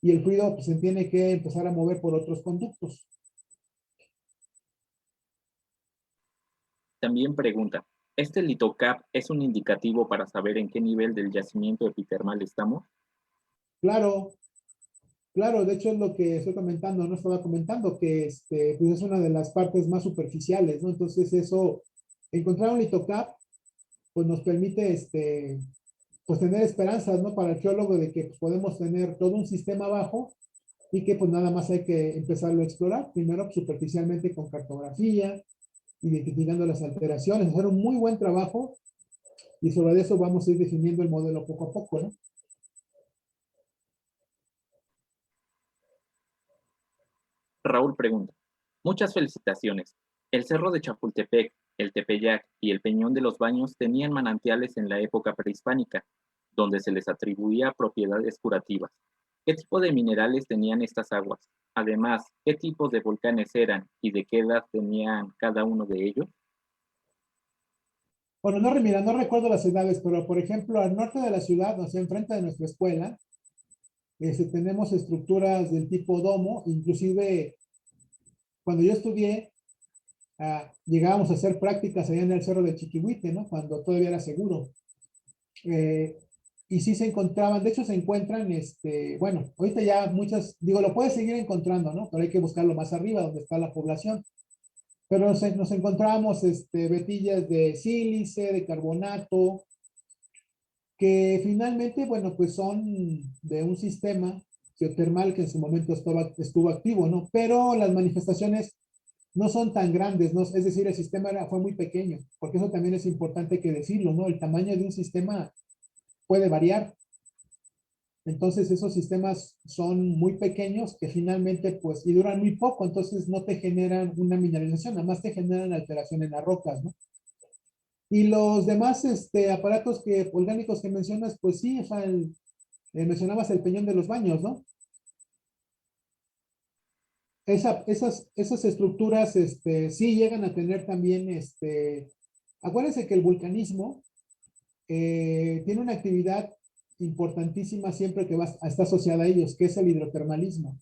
y el fluido pues, se tiene que empezar a mover por otros conductos. También pregunta, ¿este litocap es un indicativo para saber en qué nivel del yacimiento epitermal estamos? Claro, claro, de hecho es lo que estoy comentando, no estaba comentando que pues es una de las partes más superficiales, ¿no? Entonces eso, encontrar un litocap, pues nos permite pues tener esperanzas, ¿no? Para el geólogo de que pues, podemos tener todo un sistema abajo y que pues nada más hay que empezarlo a explorar, primero pues, superficialmente con cartografía, identificando las alteraciones, hacer un muy buen trabajo y sobre eso vamos a ir definiendo el modelo poco a poco, ¿no? Raúl pregunta, muchas felicitaciones. El Cerro de Chapultepec, el Tepeyac y el Peñón de los Baños tenían manantiales en la época prehispánica, donde se les atribuía propiedades curativas. ¿Qué tipo de minerales tenían estas aguas? Además, ¿qué tipos de volcanes eran y de qué edad tenían cada uno de ellos? Bueno, no, mira, no recuerdo las edades, pero por ejemplo, al norte de la ciudad, o sea, enfrente de nuestra escuela, tenemos estructuras del tipo domo, inclusive cuando yo estudié, llegábamos a hacer prácticas allá en el Cerro de Chiquihuite, ¿no? Cuando todavía era seguro. Y sí se encontraban, de hecho se encuentran, bueno, ahorita ya muchas, digo, lo puedes seguir encontrando, ¿no? Pero hay que buscarlo más arriba, donde está la población. Pero nos encontramos vetillas de sílice, de carbonato, que finalmente, bueno, pues son de un sistema geotermal que en su momento estuvo activo, ¿no? Pero las manifestaciones no son tan grandes, ¿no? Es decir, el sistema fue muy pequeño, porque eso también es importante que decirlo, ¿no? El tamaño de un sistema puede variar. Entonces esos sistemas son muy pequeños que finalmente pues y duran muy poco, entonces no te generan una mineralización, nada más te generan alteración en las rocas, ¿no? Y los demás aparatos orgánicos que mencionas, pues sí, o sea, mencionabas el Peñón de los Baños, ¿no? Esas estructuras sí llegan a tener también, acuérdense que el vulcanismo tiene una actividad importantísima siempre que está asociada a ellos, que es el hidrotermalismo.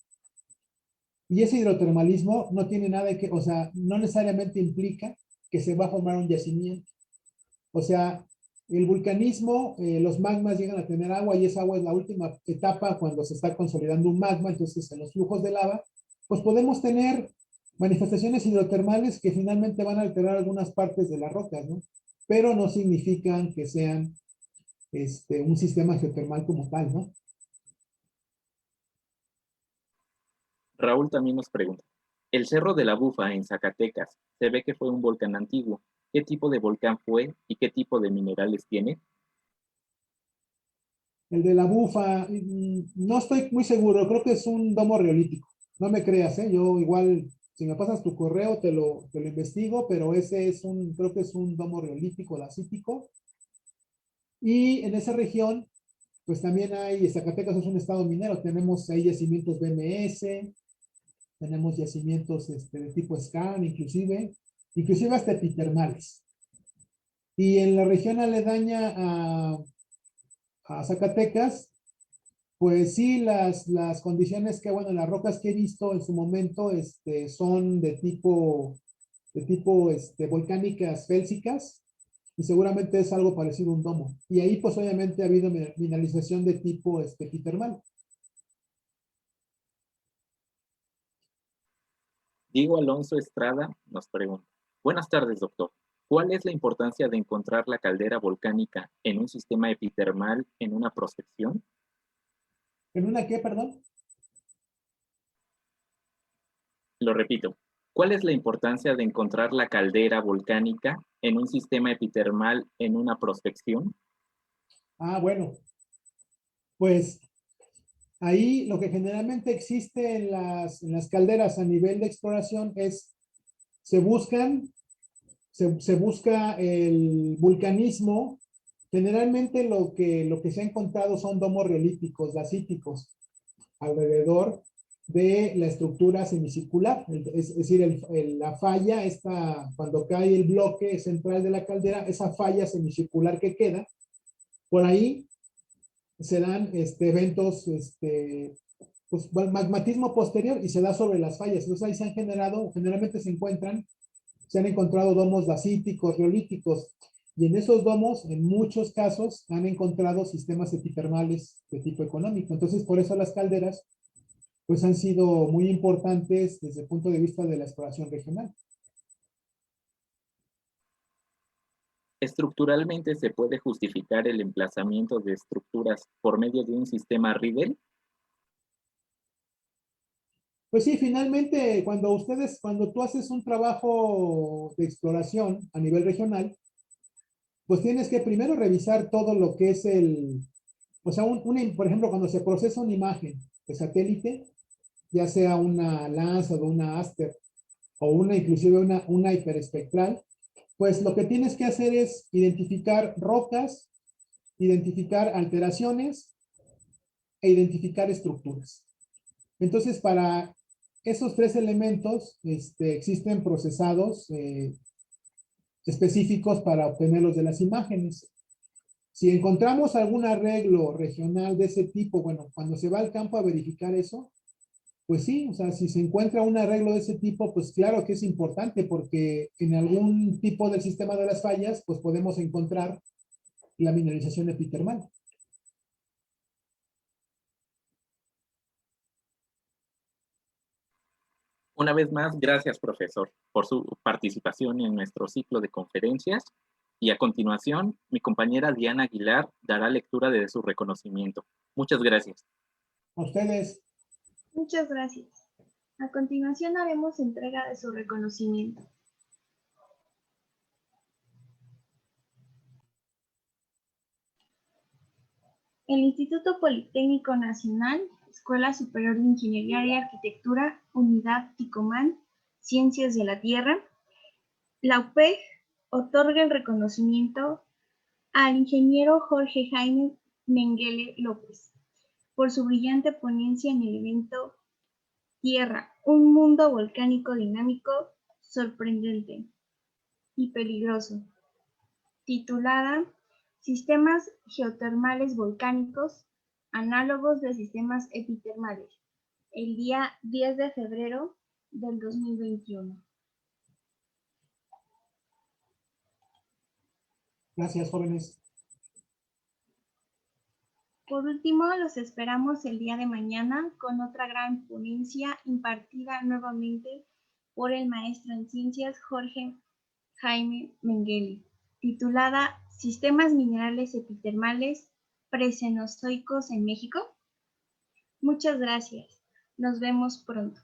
Y ese hidrotermalismo no tiene nada que, o sea, no necesariamente implica que se va a formar un yacimiento. O sea, el vulcanismo, los magmas llegan a tener agua y esa agua es la última etapa cuando se está consolidando un magma, entonces en los flujos de lava, pues podemos tener manifestaciones hidrotermales que finalmente van a alterar algunas partes de las rocas, ¿no? Pero no significan que sean un sistema geotermal como tal, ¿no? Raúl también nos pregunta, el Cerro de la Bufa en Zacatecas se ve que fue un volcán antiguo. ¿Qué tipo de volcán fue y qué tipo de minerales tiene? El de la bufa, no estoy muy seguro, creo que es un domo riolítico. No me creas, ¿eh? Yo igual, si me pasas tu correo, te lo investigo, pero ese creo que es un domo riolítico, dacítico. Y en esa región, pues también Zacatecas es un estado minero, tenemos ahí yacimientos BMS, tenemos yacimientos de tipo scan, inclusive hasta epitermales. Y en la región aledaña a Zacatecas, pues sí, las condiciones que, bueno, las rocas que he visto en su momento son de tipo volcánicas félsicas y seguramente es algo parecido a un domo. Y ahí pues obviamente ha habido mineralización de tipo epitermal. Diego Alonso Estrada nos pregunta, buenas tardes, doctor. ¿Cuál es la importancia de encontrar la caldera volcánica en un sistema epitermal en una prospección? ¿En una qué, perdón? Lo repito, ¿cuál es la importancia de encontrar la caldera volcánica en un sistema epitermal en una prospección? Bueno, pues ahí lo que generalmente existe en las calderas a nivel de exploración se buscan se busca el vulcanismo. Generalmente lo que se ha encontrado son domos riolíticos, dacíticos, alrededor de la estructura semicircular. Es decir, la falla, cuando cae el bloque central de la caldera, esa falla semicircular que queda, por ahí se dan eventos, pues, magmatismo posterior y se da sobre las fallas. Entonces ahí generalmente se han encontrado domos dacíticos, riolíticos, y en esos domos, en muchos casos, han encontrado sistemas epitermales de tipo económico. Entonces, por eso las calderas, pues han sido muy importantes desde el punto de vista de la exploración regional. ¿Estructuralmente se puede justificar el emplazamiento de estructuras por medio de un sistema Riddle? Pues sí, finalmente, cuando tú haces un trabajo de exploración a nivel regional, pues tienes que primero revisar todo lo que es o sea, por ejemplo, cuando se procesa una imagen de satélite, ya sea una Landsat o una Aster, o inclusive una hiperespectral, pues lo que tienes que hacer es identificar rocas, identificar alteraciones e identificar estructuras. Entonces, para esos tres elementos existen procesados específicos para obtenerlos de las imágenes. Si encontramos algún arreglo regional de ese tipo, bueno, cuando se va al campo a verificar eso, pues sí, o sea, si se encuentra un arreglo de ese tipo, pues claro que es importante porque en algún tipo del sistema de las fallas, pues podemos encontrar la mineralización epitermal. Una vez más, gracias, profesor, por su participación en nuestro ciclo de conferencias. Y a continuación, mi compañera Diana Aguilar dará lectura de su reconocimiento. Muchas gracias. A ustedes. Muchas gracias. A continuación haremos entrega de su reconocimiento. El Instituto Politécnico Nacional, Escuela Superior de Ingeniería y Arquitectura, Unidad Ticomán, Ciencias de la Tierra, la UPEG otorga el reconocimiento al ingeniero Jorge Jaime Mengele López por su brillante ponencia en el evento Tierra, un mundo volcánico dinámico, sorprendente y peligroso, titulada Sistemas geotermales volcánicos, análogos de sistemas epitermales, el día 10 de febrero del 2021. Gracias, jóvenes. Por último, los esperamos el día de mañana con otra gran ponencia impartida nuevamente por el maestro en ciencias Jorge Jaime Mengele, titulada Sistemas minerales epitermales precenozoicos en México. Muchas gracias. Nos vemos pronto.